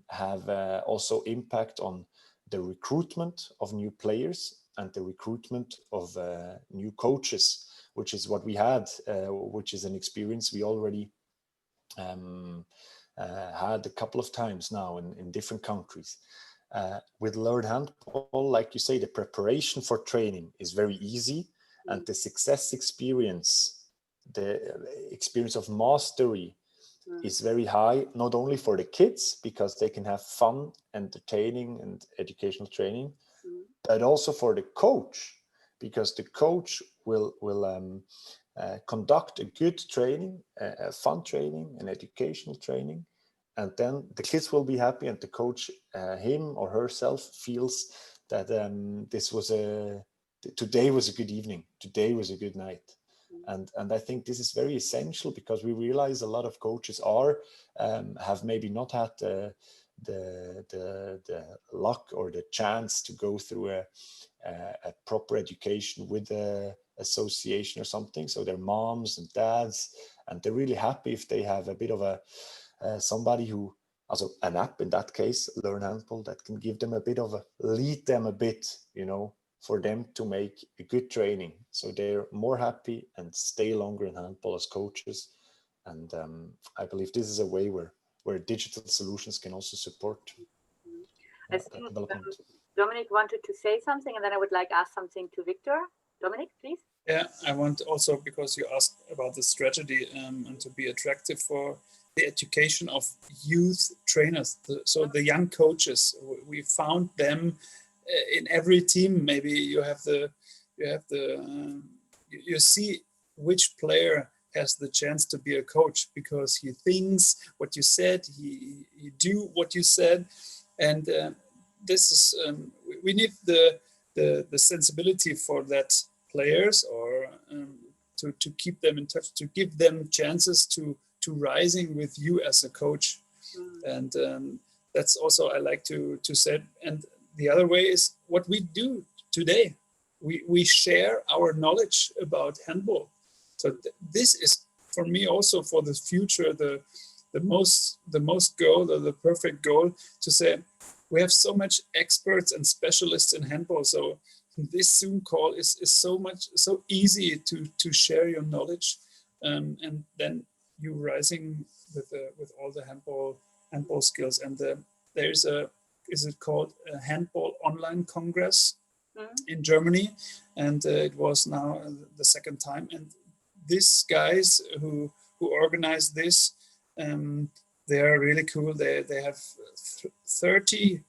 have also impact on the recruitment of new players and the recruitment of new coaches, which is what we had, which is an experience we already had a couple of times now in different countries. With Learn Handball, like you say, the preparation for training is very easy, and the success experience, the experience of mastery is very high, not only for the kids, because they can have fun, entertaining and educational training, but also for the coach, because the coach will conduct a good training, a fun training, an educational training, and then the kids will be happy, and the coach, him or herself, feels that today was a good evening, today was a good night. And I think this is very essential, because we realize a lot of coaches have maybe not had the luck or the chance to go through a proper education with a association or something. So they're moms and dads, and they're really happy if they have a bit of somebody who, also an app in that case, Learn Handball, that can give them a bit of lead them a bit, you know, for them to make a good training. So they're more happy and stay longer in handball as coaches. And I believe this is a way where digital solutions can also support I think Dominic wanted to say something, and then I would like ask something to Victor. Dominic, please. Yeah, I want also, because you asked about the strategy and to be attractive for the education of youth trainers. So the young coaches, we found them in every team. Maybe you see which player has the chance to be a coach, because he thinks what you said, he do what you said, and this is we need the sensibility for that players, or to keep them in touch, to give them chances to rising with you as a coach. And that's also I like to say. And the other way is what we do today. We share our knowledge about handball. So this is for me also for the future the most goal, or the perfect goal, to say we have so much experts and specialists in handball. So this Zoom call is so easy to share your knowledge, and then you rising with all the handball skills. And there's is it called a Handball Online Congress in Germany, and it was now the second time. And these guys who organize this, they are really cool. They have 30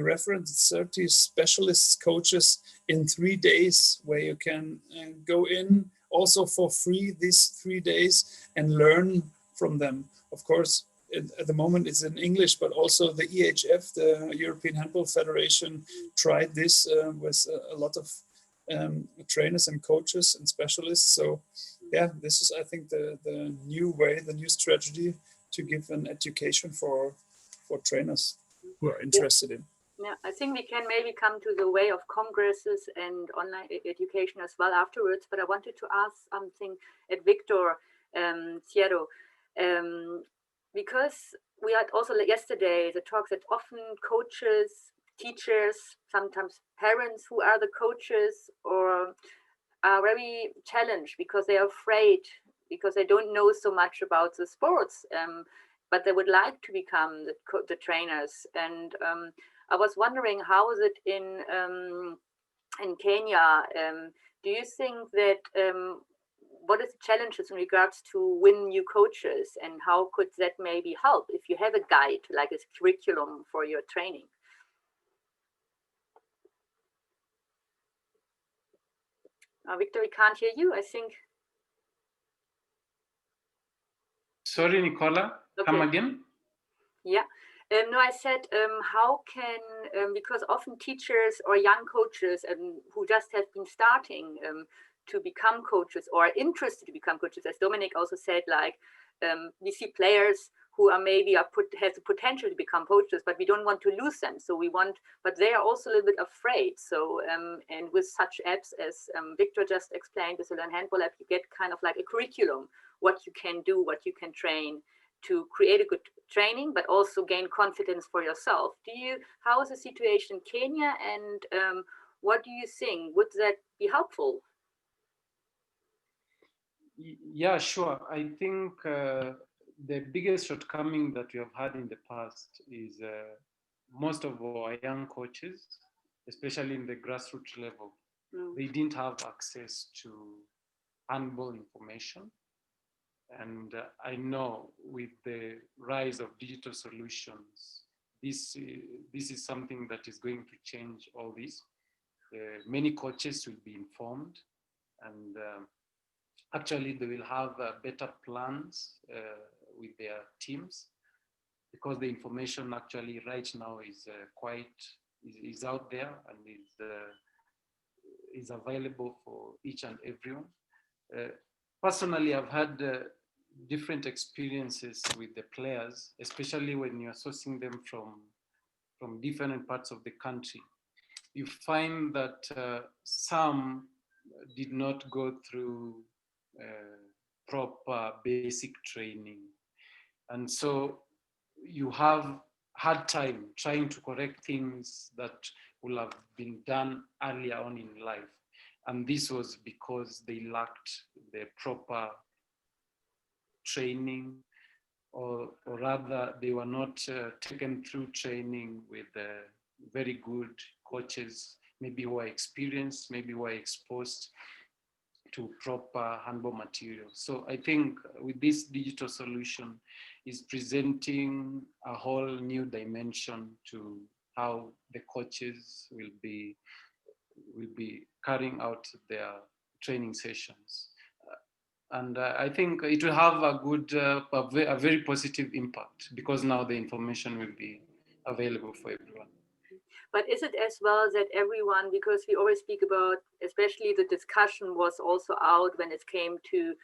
reference, 30 specialists, coaches in 3 days, where you can go in also for free these 3 days and learn from them. Of course, at the moment it's in English, but also the EHF, the European Handball Federation, tried this with a lot of trainers and coaches and specialists. So yeah, this is, I think, the new way, the new strategy to give an education for trainers who are interested in. Yeah, I think we can maybe come to the way of congresses and online education as well afterwards. But I wanted to ask something at Victor Cierro, because we had also yesterday the talks that often coaches, teachers, sometimes parents who are the coaches or are very challenged because they are afraid, because they don't know so much about the sports, but they would like to become the trainers. And I was wondering, how is it in Kenya? Do you think that what is the challenges in regards to win new coaches, and how could that maybe help if you have a guide, like a curriculum for your training? Victor, we can't hear you, I think. Sorry, Nicola, come again? Yeah. No, I said, how can, because often teachers or young coaches who just have been starting to become coaches or are interested to become coaches, as Dominic also said, like we see players who are maybe have the potential to become coaches, but we don't want to lose them. So we want, but they are also a little bit afraid. So, and with such apps as Victor just explained, with the Learn Handball app, you get kind of like a curriculum, what you can do, what you can train to create a good training, but also gain confidence for yourself. How is the situation in Kenya, and what do you think? Would that be helpful? Yeah, sure. I think the biggest shortcoming that we have had in the past is most of our young coaches, especially in the grassroots level, they didn't have access to handball information. And I know with the rise of digital solutions, this is something that is going to change all this. Many coaches will be informed, and actually they will have better plans with their teams, because the information actually right now is out there and is available for each and everyone. Personally, I've had different experiences with the players, especially when you're sourcing them from different parts of the country. You find that some did not go through proper basic training. And so you have hard time trying to correct things that will have been done earlier on in life. And this was because they lacked the proper training, or rather they were not taken through training with very good coaches, maybe who are experienced, maybe who are exposed to proper handball material. So I think with this digital solution is presenting a whole new dimension to how the coaches will be carrying out their training sessions. And I think it will have a very positive impact, because now the information will be available for everyone. But is it as well that everyone, because we always speak about, especially the discussion was also out when it came to,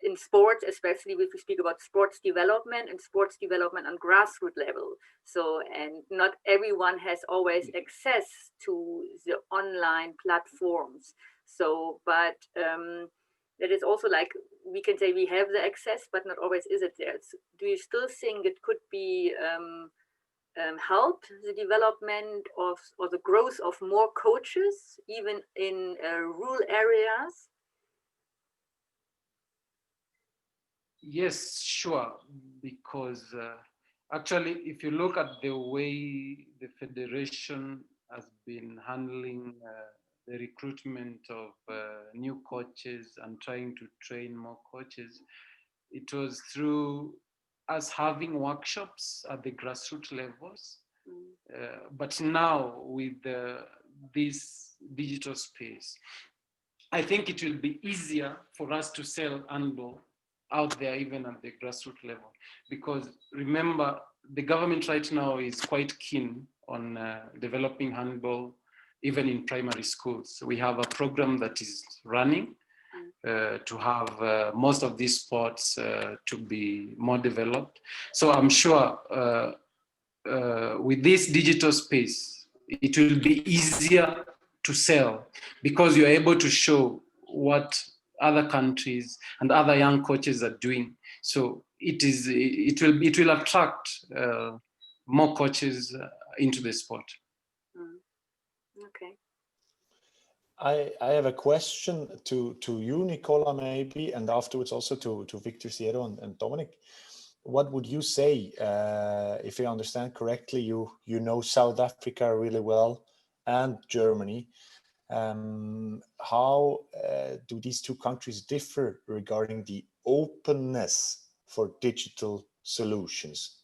in sports, especially if we speak about sports development and sports development on grassroots level. So, and not everyone has always access to the online platforms. So, but that is also like, we can say we have the access, but not always is it there. So do you still think it could be help the development of, or the growth of more coaches, even in rural areas? Yes, sure, because actually, if you look at the way the federation has been handling the recruitment of new coaches and trying to train more coaches, it was through us having workshops at the grassroots levels. But now with this digital space, I think it will be easier for us to sell handball out there, even at the grassroots level. Because remember, the government right now is quite keen on developing handball, even in primary schools. So we have a program that is running to have most of these sports to be more developed. So I'm sure with this digital space, it will be easier to sell because you're able to show what other countries and other young coaches are doing. So it will attract more coaches into the sport. Okay. I have a question to you, Nicola, maybe, and afterwards also to Victor, Sierra, and Dominic. What would you say, if I understand correctly, you know South Africa really well and Germany. How do these two countries differ regarding the openness for digital solutions,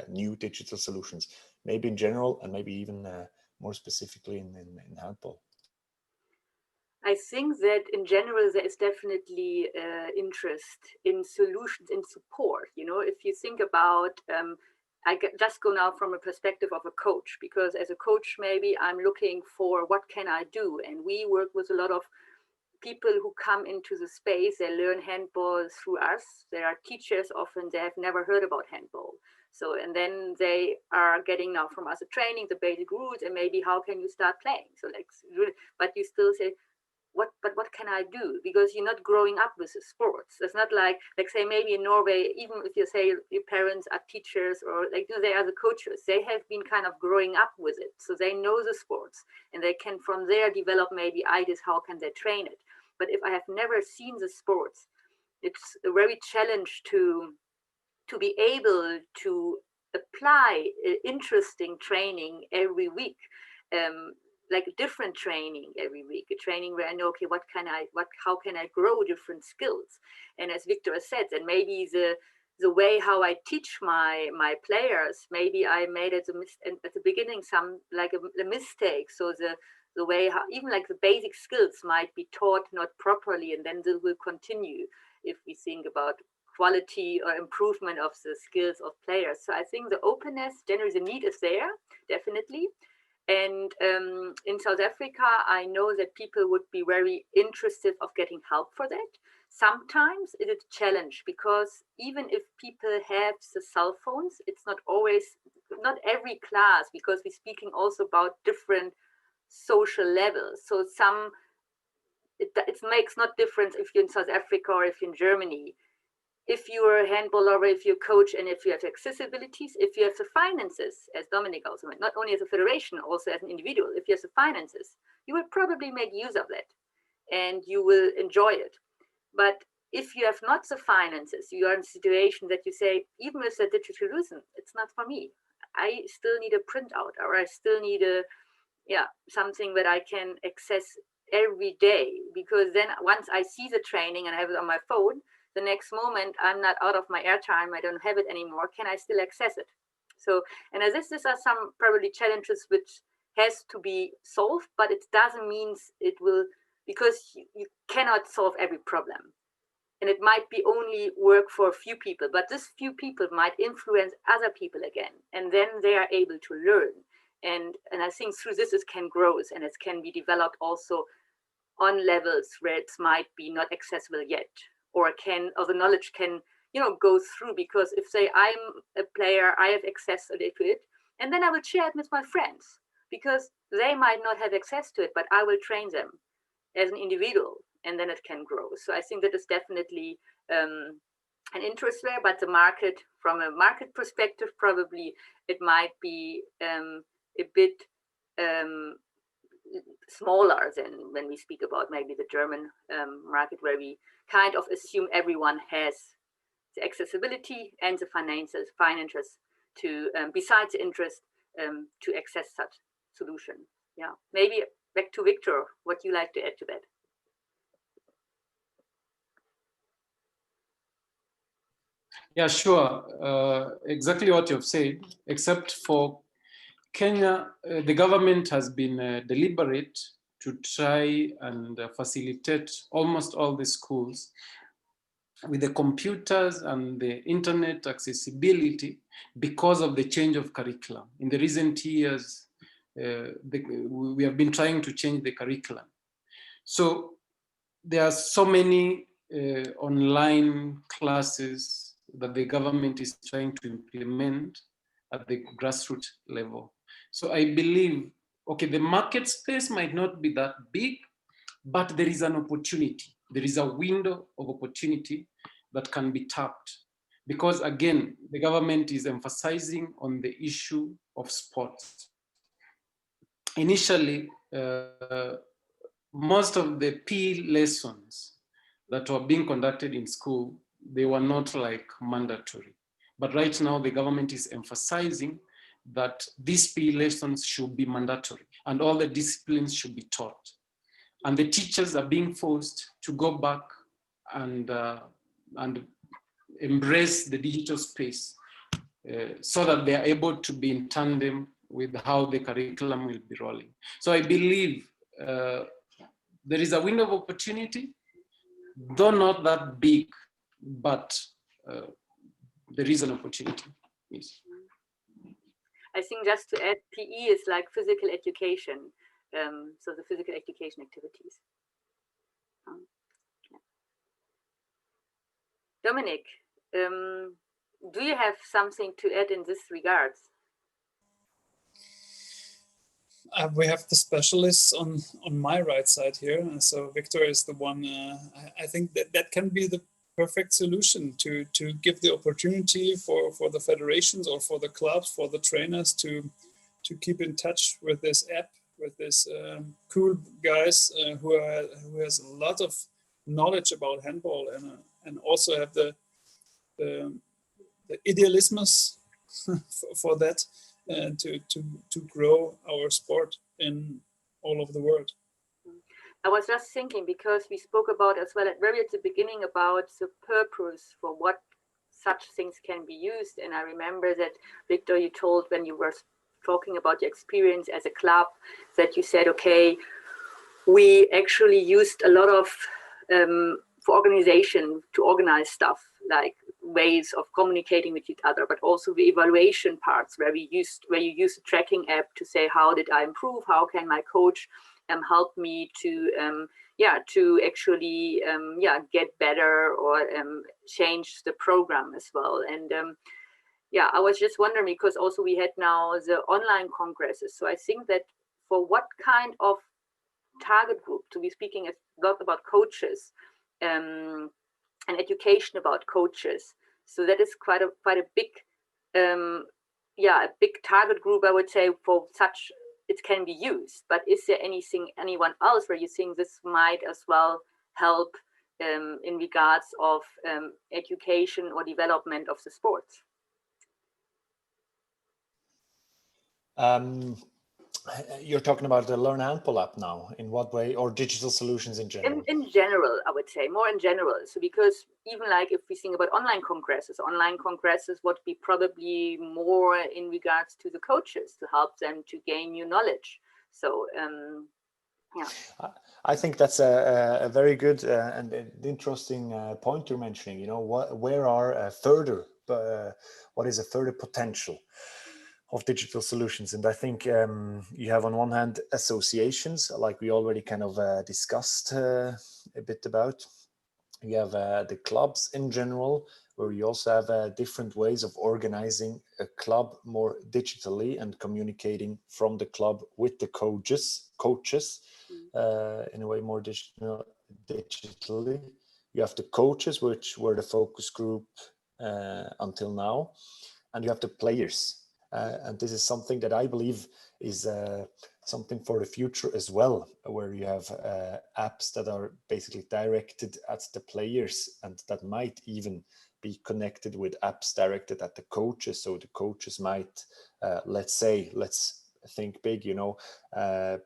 new digital solutions, maybe in general and maybe even more specifically in handball? I think that in general, there is definitely interest in solutions, in support. You know, if you think about, just go now from a perspective of a coach, because as a coach, maybe I'm looking for what can I do? And we work with a lot of people who come into the space, they learn handball through us. There are teachers often, they have never heard about handball. So, and then they are getting now from us a training, the basic rules, and maybe how can you start playing? So like, but you still say, what can I do? Because you're not growing up with the sports. It's not like say maybe in Norway, even if you say your parents are teachers or like they are the coaches, they have been kind of growing up with it. So they know the sports and they can from there develop maybe ideas, how can they train it? But if I have never seen the sports, it's a very challenge to be able to apply interesting training every week. Like a different training every week, a training where I know, okay, how can I grow different skills? And as Victor said, and maybe the way how I teach my players, maybe I made at the beginning some like a mistake. So the way how even like the basic skills might be taught not properly, and then they will continue if we think about quality or improvement of the skills of players. So I think the openness, generally the need is there, definitely. And in South Africa, I know that people would be very interested of getting help for that. Sometimes it is a challenge because even if people have the cell phones, it's not always, not every class, because we're speaking also about different social levels. So it makes not difference if you're in South Africa or if you're in Germany. If you're a handballer, if you're a coach, and if you have accessibilities, if you have the finances, as Dominic also meant, not only as a federation, also as an individual, if you have the finances, you will probably make use of that and you will enjoy it. But if you have not the finances, you are in a situation that you say, even with the digital solution, it's not for me. I still need a printout, or I still need something that I can access every day, because then once I see the training and I have it on my phone, the next moment I'm not out of my airtime, I don't have it anymore, can I still access it? So, and as these are some probably challenges which has to be solved, but it doesn't mean it will, because you cannot solve every problem. And it might be only work for a few people, but this few people might influence other people again, and then they are able to learn. And I think through this it can grow, and it can be developed also on levels where it might be not accessible yet, or the knowledge can, go through. Because if, say, I'm a player, I have access to it, and then I will share it with my friends, because they might not have access to it, but I will train them as an individual, and then it can grow. So I think that is definitely an interest there, but the market, from a market perspective, probably it might be a bit smaller than when we speak about maybe the German market, where we kind of assume everyone has the accessibility and the finances to, besides the interest, to access such solution. Yeah, maybe back to Victor, what you like to add to that? Yeah, sure. Exactly what you've said, except for Kenya, the government has been deliberate to try and facilitate almost all the schools with the computers and the internet accessibility because of the change of curriculum. In the recent years, we have been trying to change the curriculum. So there are so many online classes that the government is trying to implement at the grassroots level. So I believe, okay, the market space might not be that big, but there is an opportunity. There is a window of opportunity that can be tapped. Because again, the government is emphasizing on the issue of sports. Initially, most of the PE lessons that were being conducted in school, they were not like mandatory. But right now, the government is emphasizing that these PE lessons should be mandatory and all the disciplines should be taught. And the teachers are being forced to go back and embrace the digital space so that they are able to be in tandem with how the curriculum will be rolling. So I believe there is a window of opportunity, though not that big, but there is an opportunity. Yes. I think just to add, PE is like physical education, so the physical education activities. Yeah. Dominic, do you have something to add in this regards? We have the specialists on my right side here. So Victor is the one, I think that can be the perfect solution to give the opportunity for the federations or for the clubs, for the trainers to keep in touch with this app, with this cool guys who has a lot of knowledge about handball and also have the idealismus for that. To grow our sport in all over the world. I was just thinking, because we spoke about as well at the beginning about the purpose for what such things can be used. And I remember that, Victor, you told when you were talking about your experience as a club, that you said, okay, we actually used a lot of for organization to organize stuff, like ways of communicating with each other, but also the evaluation parts where you use a tracking app to say, how did I improve? How can my coach help me to actually get better or change the program as well? And I was just wondering, because also we had now the online congresses. So I think that for what kind of target group, to be speaking a lot about coaches and education about coaches, so that is quite a big a big target group, I would say, for such it can be used. But is there anyone else where you think this might as well help in regards of education or development of the sports? You're talking about the Learn Handball app now. In what way? Or digital solutions in general? In general, I would say, more in general. So because even like if we think about online congresses would be probably more in regards to the coaches to help them to gain new knowledge. So I think that's a very good and interesting point you're mentioning. You know, where are what is a further potential of digital solutions? And I think you have on one hand associations, like we already kind of discussed a bit about, You have the clubs in general, where you also have different ways of organizing a club more digitally and communicating from the club with the coaches in a way more digitally. You have the coaches, which were the focus group until now, and you have the players. And this is something that I believe is something for the future as well, where you have apps that are basically directed at the players and that might even be connected with apps directed at the coaches. So the coaches might, let's think big,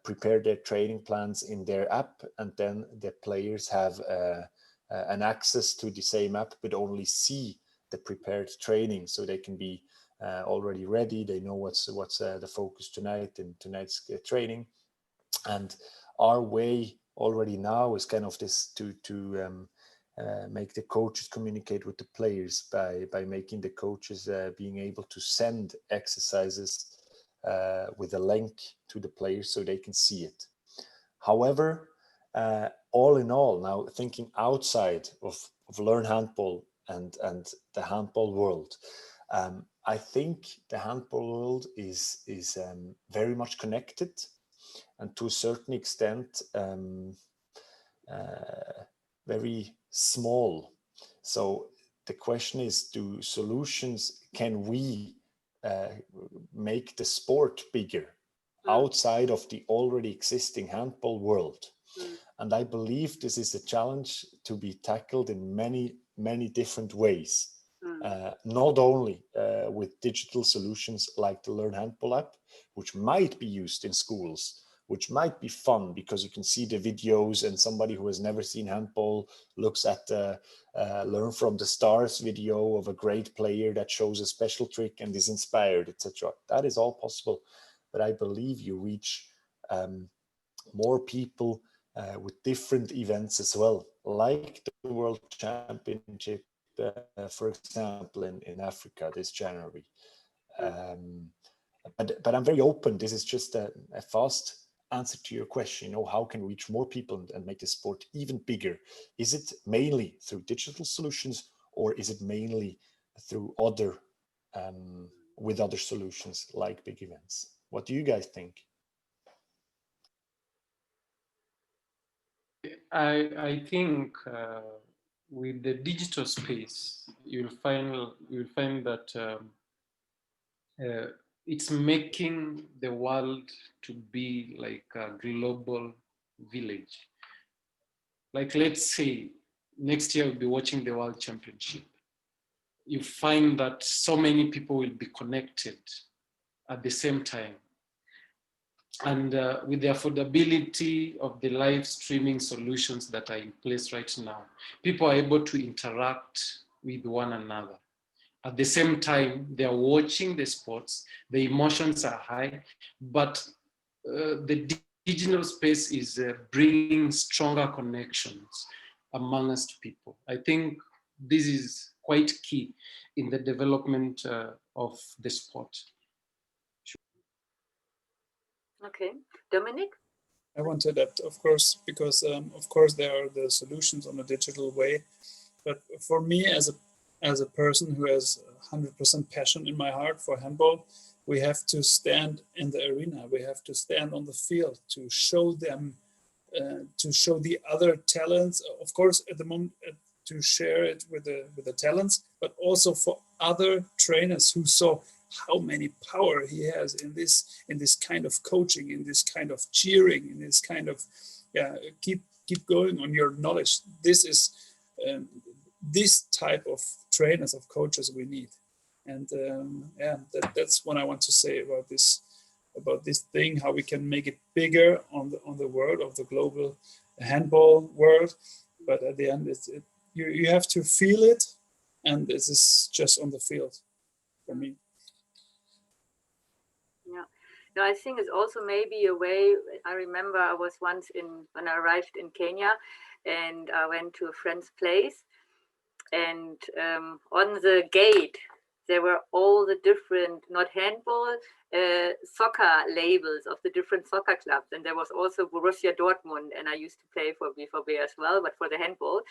prepare their training plans in their app, and then the players have an access to the same app, but only see the prepared training, so they can be already ready. They know what's the focus tonight in tonight's training. And our way already now is kind of this to make the coaches communicate with the players by making the coaches being able to send exercises with a link to the players so they can see it. However, all in all, now thinking outside of Learn Handball and the handball world, I think the handball world is very much connected, and to a certain extent very small. So the question is, can we make the sport bigger outside of the already existing handball world? And I believe this is a challenge to be tackled in many different ways. Not only with digital solutions like the Learn Handball app, which might be used in schools, which might be fun because you can see the videos, and somebody who has never seen handball looks at the Learn from the Stars video of a great player that shows a special trick and is inspired, etc. That is all possible. But I believe you reach more people with different events as well, like the World Championship, for example, in Africa this January. But I'm very open. This is just a fast answer to your question. How can we reach more people and make the sport even bigger? Is it mainly through digital solutions, or is it mainly through with other solutions like big events? What do you guys think? I think with the digital space, you'll find that it's making the world to be like a global village. Like, let's say next year we'll be watching the World Championship. You find that so many people will be connected at the same time. And with the affordability of the live streaming solutions that are in place right now, people are able to interact with one another. At the same time, they are watching the sports, the emotions are high, but the digital space is bringing stronger connections amongst people. I think this is quite key in the development of the sport. Okay, Dominic? I wanted that, of course, because of course there are the solutions on a digital way, but for me as a person who has 100% passion in my heart for handball, we have to stand in the arena. We have to stand on the field to show them, to show the other talents. Of course, at the moment, to share it with the talents, but also for other trainers who saw how many power he has in this kind of coaching, in this kind of cheering, in this kind of keep going on your knowledge. This is this type of trainers, of coaches we need. And that's what I want to say about this thing, how we can make it bigger on the world of the global handball world. But at the end, you have to feel it, and this is just on the field for me. Yeah, no, I think it's also maybe a way. I remember I was once when I arrived in Kenya, and I went to a friend's place, and on the gate there were all the different, not handball, soccer labels of the different soccer clubs, and there was also Borussia Dortmund, and I used to play for BVB as well, but for the handball.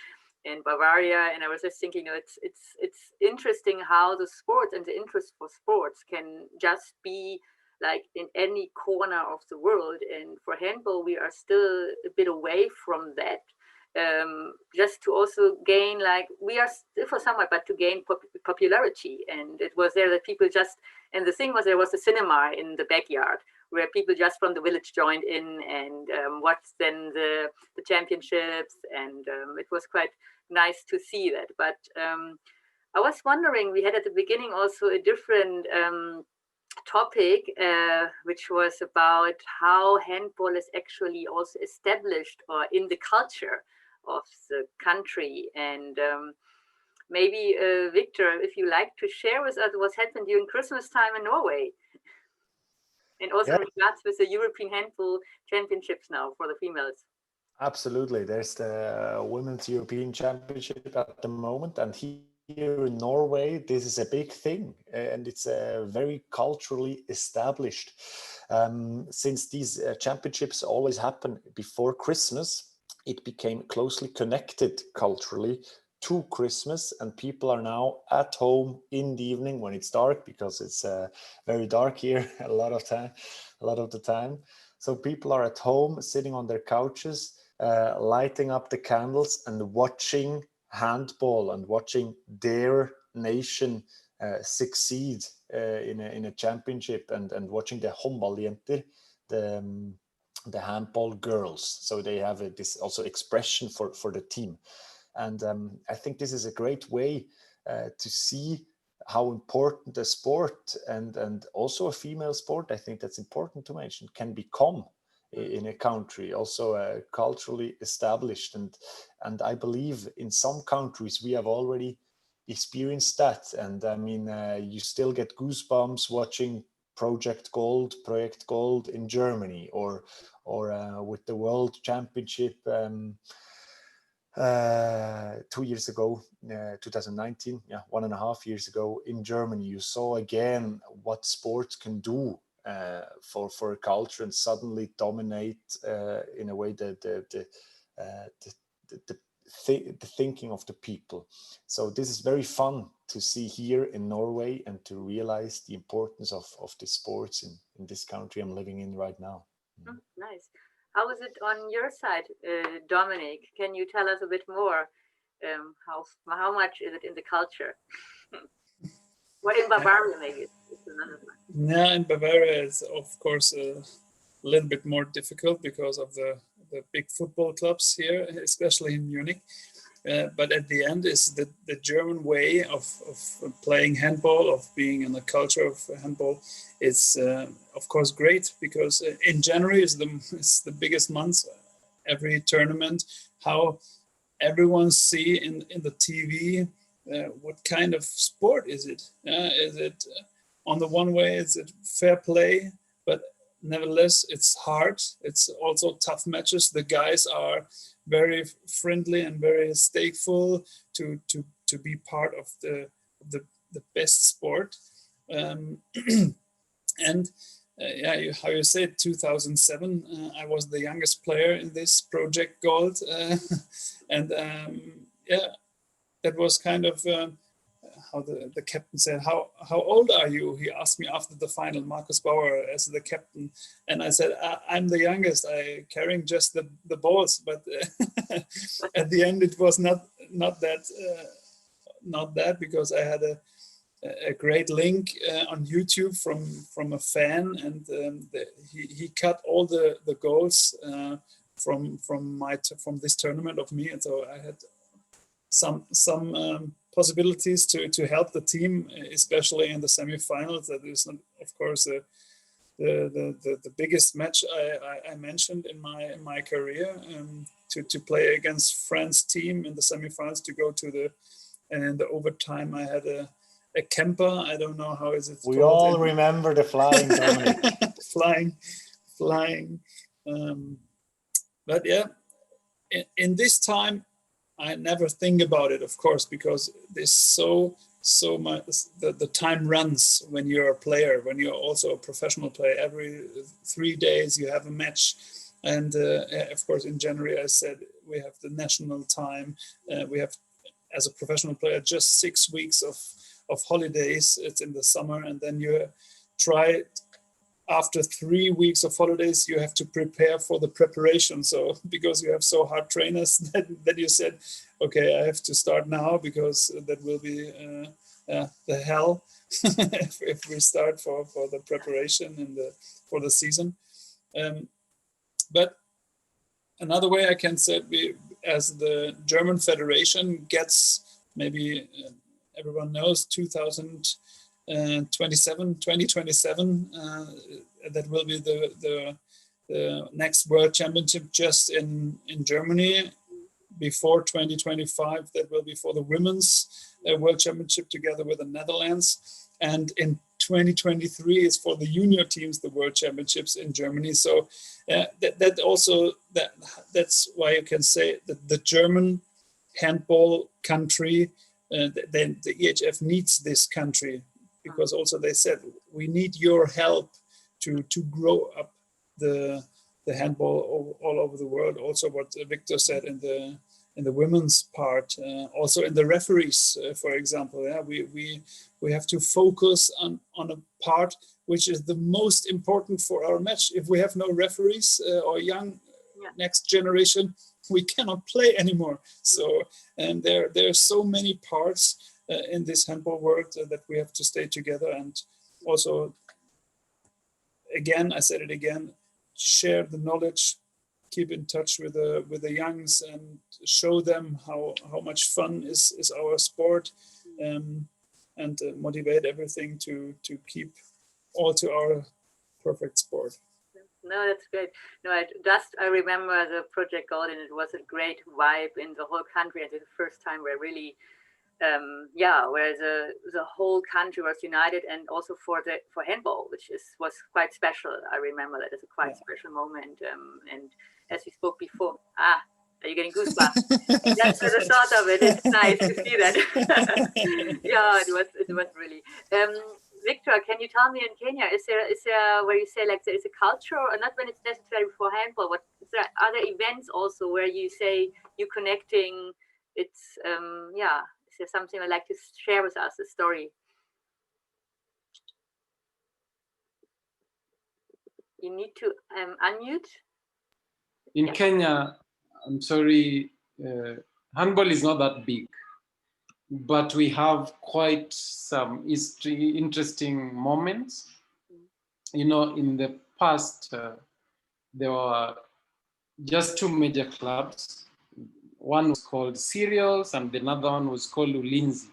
in Bavaria, and I was just thinking, it's interesting how the sports and the interest for sports can just be like in any corner of the world. And for handball, we are still a bit away from that. Just to also gain, like, we are still for somewhat, but to gain popularity. And it was there that people just, and the thing was, there was a cinema in the backyard where people just from the village joined in and watched then the championships, and it was quite nice to see that. But I was wondering, we had at the beginning also a different topic, which was about how handball is actually also established or in the culture of the country. And maybe Victor, if you like to share with us what's happened during Christmas time in Norway, and also regards with the European Handball Championships now for the females. Absolutely. There's the Women's European Championship at the moment, and here in Norway, this is a big thing, and it's very culturally established. Since these championships always happen before Christmas, it became closely connected culturally to Christmas, and people are now at home in the evening when it's dark, because it's very dark here a lot of the time. So people are at home sitting on their couches, lighting up the candles and watching handball and watching their nation succeed in a championship, and watching the Handballjenter, the handball girls. So they have this also expression for the team. And I think this is a great way to see how important a sport, and also a female sport, I think that's important to mention, can become in a country, also culturally established. And I believe in some countries we have already experienced that. And I mean, you still get goosebumps watching Project Gold in Germany, or with the World Championship 2 years ago, 2019, 1.5 years ago in Germany. You saw again what sports can do for a culture, and suddenly dominate in a way the thinking of the people. So this is very fun to see here in Norway, and to realize the importance of the sports in this country I'm living in right now. Oh, nice. How is it on your side, Dominic? Can you tell us a bit more? How much is it in the culture? What in Bavaria, maybe? It's another one. Yeah, in Bavaria, it's of course a little bit more difficult because of the big football clubs here, especially in Munich. But at the end, is the German way of playing handball, of being in the culture of handball. It's of course great, because in January is the biggest month. Every tournament, how everyone see in the TV what kind of sport is it? Is it on the one way? Is it fair play? But nevertheless, it's hard. It's also tough matches. The guys are very friendly and very stakeful to be part of the best sport. And how you said, 2007, I was the youngest player in this Project Gold, and that was kind of how the captain said, how old are you? He asked me after the final, Markus Bauer as the captain, and I said, I'm the youngest. I carrying just the balls, but at the end it was not that, because I had a great link on YouTube from a fan, and he cut all the goals from this tournament of me, and so I had some possibilities to help the team, especially in the semifinals. That is, of course, the biggest match I mentioned in my career. To play against France team in the semifinals, to go to the overtime. I had a camper. I don't know how is it. We all remember the flying, Dominic. flying. But yeah, in this time, I never think about it, of course, because there's so much. The time runs when you're a player, when you're also a professional player. Every 3 days you have a match, and of course in January I said we have the national time. We have, as a professional player, just 6 weeks of holidays. It's in the summer, and then you try. After 3 weeks of holidays, you have to prepare for the preparation. So because you have so hard trainers that you said, okay, I have to start now because that will be the hell if we start for the preparation and for the season. But another way I can say, we, as the German Federation gets, maybe everyone knows, 2027, that will be the next World Championship just in Germany. Before 2025, that will be for the Women's World Championship together with the Netherlands. And in 2023 is for the junior teams, the World Championships in Germany. So that's why you can say that the German handball country, then the EHF needs this country, because also they said we need your help to grow up the handball all over the world. Also, what Victor said in the women's part, also in the referees, for example, we have to focus on a part which is the most important for our match. If we have no referees or young next generation, we cannot play anymore. So, and there are so many parts in this handball world that we have to stay together. And also, again, I said it again, share the knowledge, keep in touch with the youngs, and show them how much fun is our sport, and motivate everything to keep all to our perfect sport. No, that's great. No, I remember the Project Golden. It was a great vibe in the whole country, and it's the first time where really, where the whole country was united, and also for handball, which was quite special. I remember that as a quite special moment. And as we spoke before, are you getting goosebumps? That's the thought of it. It's nice to see that. Yeah, it was really. Victor, can you tell me, in Kenya, is there where you say like there is a culture, or not when it's necessary for handball? What is there other events also where you say you're connecting? It's Is there something I'd like to share with us, a story? You need to unmute. In Kenya, I'm sorry, handball is not that big, but we have quite some interesting moments. You know, in the past, there were just two major clubs. One was called Cereals and another one was called Ulinzi.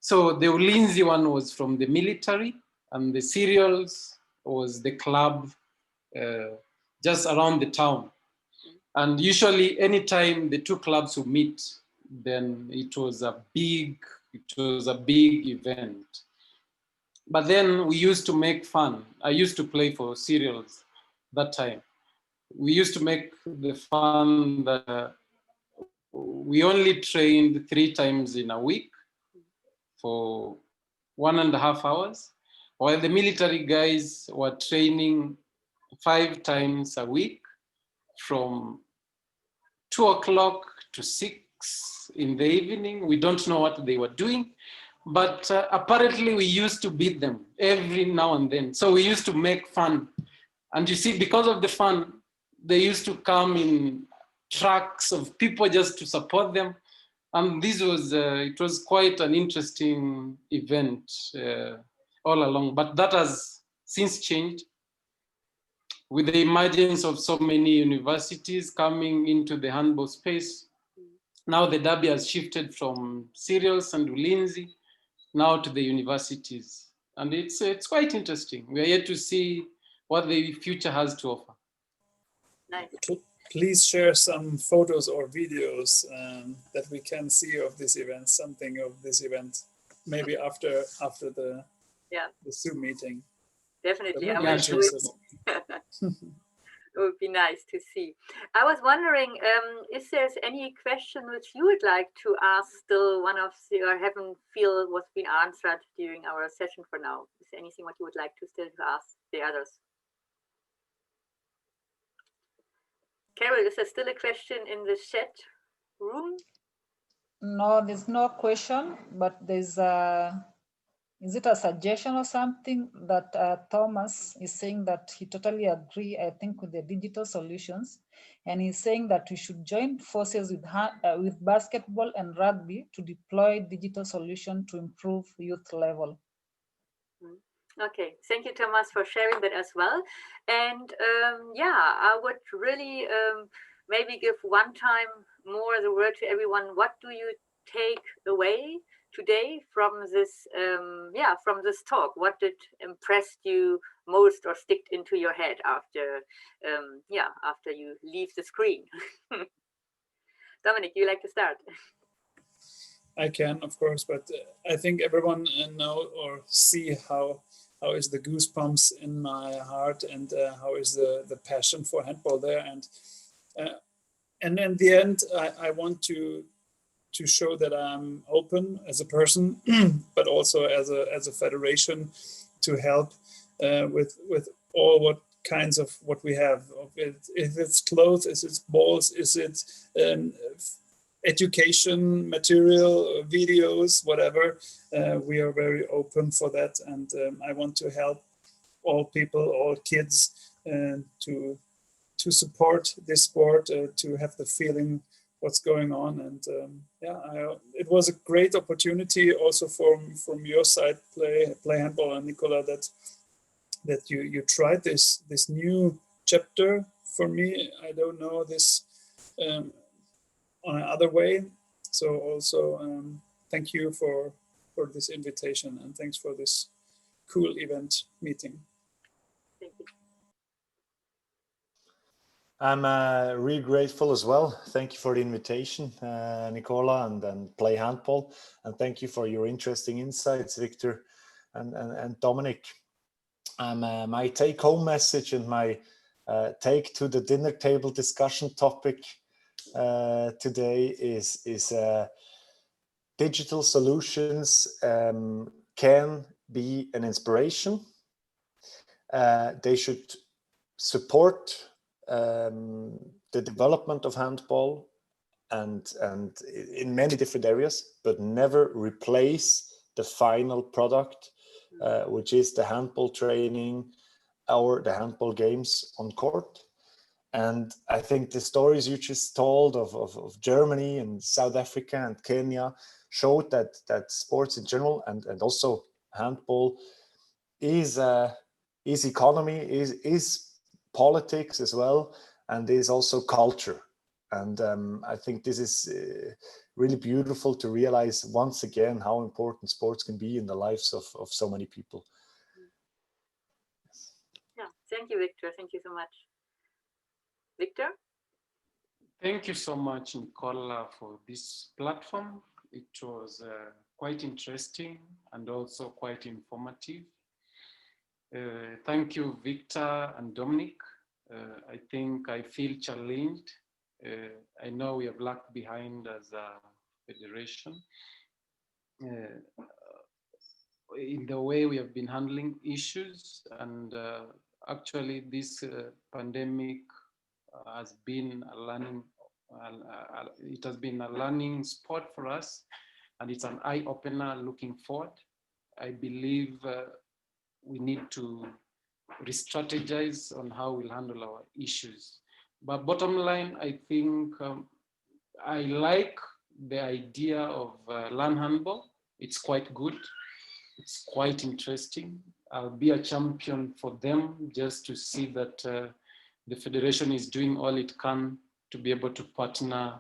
So the Ulinzi one was from the military, and the Cereals was the club just around the town. And usually anytime the two clubs would meet, then it was a big event. But then we used to make fun. I used to play for Cereals that time. We used to make the fun that we only trained 3 times in a week for 1.5 hours, while the military guys were training 5 times a week from 2 o'clock to 6 in the evening. We don't know what they were doing, but apparently we used to beat them every now and then. So we used to make fun. And you see, because of the fun, they used to come in trucks of people just to support them. And this was, it was quite an interesting event all along, but that has since changed with the emergence of so many universities coming into the handball space. Now the derby has shifted from Cereals and Ulinzi now to the universities. And it's quite interesting. We are yet to see what the future has to offer. Nice. Please share some photos or videos that we can see of this event, something of this event, maybe after the Zoom meeting. Definitely, I will do it. It would be nice to see. I was wondering, is there any question which you would like to ask still, one of the, or haven't feel what's been answered during our session for now? Is there anything what you would like to still ask the others? Carol, is there still a question in the chat room? No, there's no question, but there's a, is it a suggestion or something that Thomas is saying that he totally agree, I think, with the digital solutions. And he's saying that we should join forces with basketball and rugby to deploy digital solution to improve youth level. Okay, thank you, Thomas, for sharing that as well. And yeah, I would really maybe give one time more the word to everyone. What do you take away today from this from this talk? What did impress you most or stick into your head after after you leave the screen? Dominic, you like to start? I can, of course, but I think everyone know or see how is the goosebumps in my heart, and how is the passion for handball there, and in the end, I want to show that I'm open as a person, but also as a federation to help with all what kinds of what we have. If it's clothes, is it balls, is it education material, videos, whatever. We are very open for that, and I want to help all people, all kids, to support this sport, to have the feeling what's going on. And it was a great opportunity also from your side, Play Handball, and Nicola, that you tried this new chapter. For me, I don't know this on another way. So also thank you for this invitation, and thanks for this cool event meeting. Thank you. I'm really grateful as well. Thank you for the invitation, Nicola, and Play Handball, and thank you for your interesting insights, Victor and Dominic. My take-home message and my take to the dinner table discussion topic today is digital solutions can be an inspiration. They should support the development of handball and in many different areas, but never replace the final product, which is the handball training or the handball games on court. And I think the stories you just told of Germany and South Africa and Kenya showed that sports in general and also handball is economy, is politics as well, and is also culture. And I think this is really beautiful to realize once again how important sports can be in the lives of so many people. Yeah, thank you, Victor. Thank you so much. Victor? Thank you so much, Nicola, for this platform. It was quite interesting and also quite informative. Thank you, Victor and Dominic. I think I feel challenged. I know we have lagged behind as a federation in the way we have been handling issues, and actually this pandemic has been a learning. It has been a learning spot for us, and it's an eye-opener looking forward. I believe we need to re-strategize on how we'll handle our issues. But bottom line, I think I like the idea of Learn Handball. It's quite good. It's quite interesting. I'll be a champion for them just to see that the federation is doing all it can to be able to partner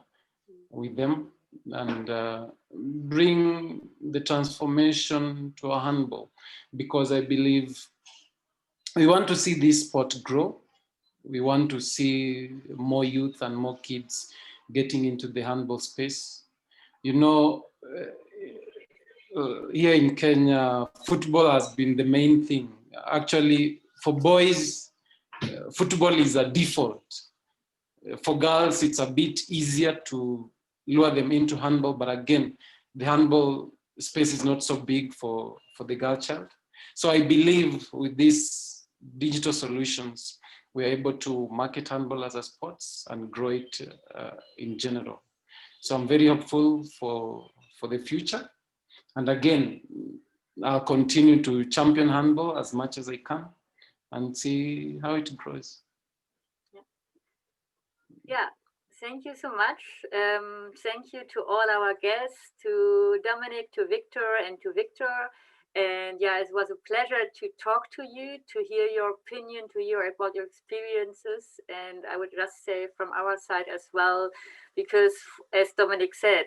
with them and bring the transformation to a handball, because I believe we want to see this sport grow. We want to see more youth and more kids getting into the handball space. You know, here in Kenya, football has been the main thing. Actually, for boys, football is a default. For girls, it's a bit easier to lure them into handball, but again, the handball space is not so big for the girl child. So I believe with these digital solutions, we're able to market handball as a sports and grow it in general. So I'm very hopeful for the future. And again, I'll continue to champion handball as much as I can and see how it grows. Yeah, thank you so much. Thank you to all our guests, to Dominic, to Victor, and to Victor. And yeah, it was a pleasure to talk to you, to hear your opinion, to hear about your experiences. And I would just say from our side as well, because as Dominic said,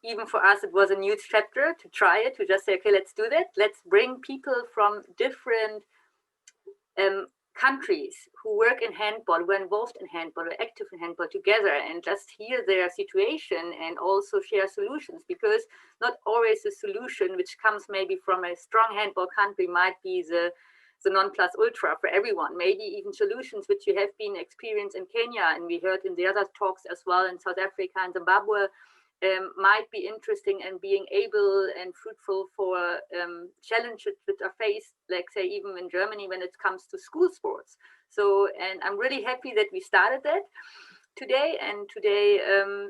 even for us, it was a new chapter to try it, to just say, okay, let's do that. Let's bring people from different countries who work in handball, who are involved in handball, who are active in handball together, and just hear their situation and also share solutions, because not always the solution which comes maybe from a strong handball country might be the non plus ultra for everyone. Maybe even solutions which you have been experienced in Kenya, and we heard in the other talks as well in South Africa and Zimbabwe, might be interesting and being able and fruitful for challenges which are faced, like say even in Germany when it comes to school sports. So, and I'm really happy that we started that today, and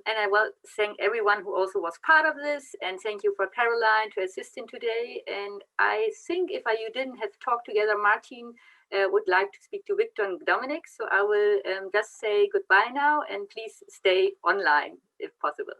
I will thank everyone who also was part of this, and thank you for Caroline to assisting today. And I think if you didn't have talked together, Martin would like to speak to Victor and Dominic. So I will just say goodbye now, and please stay online if possible.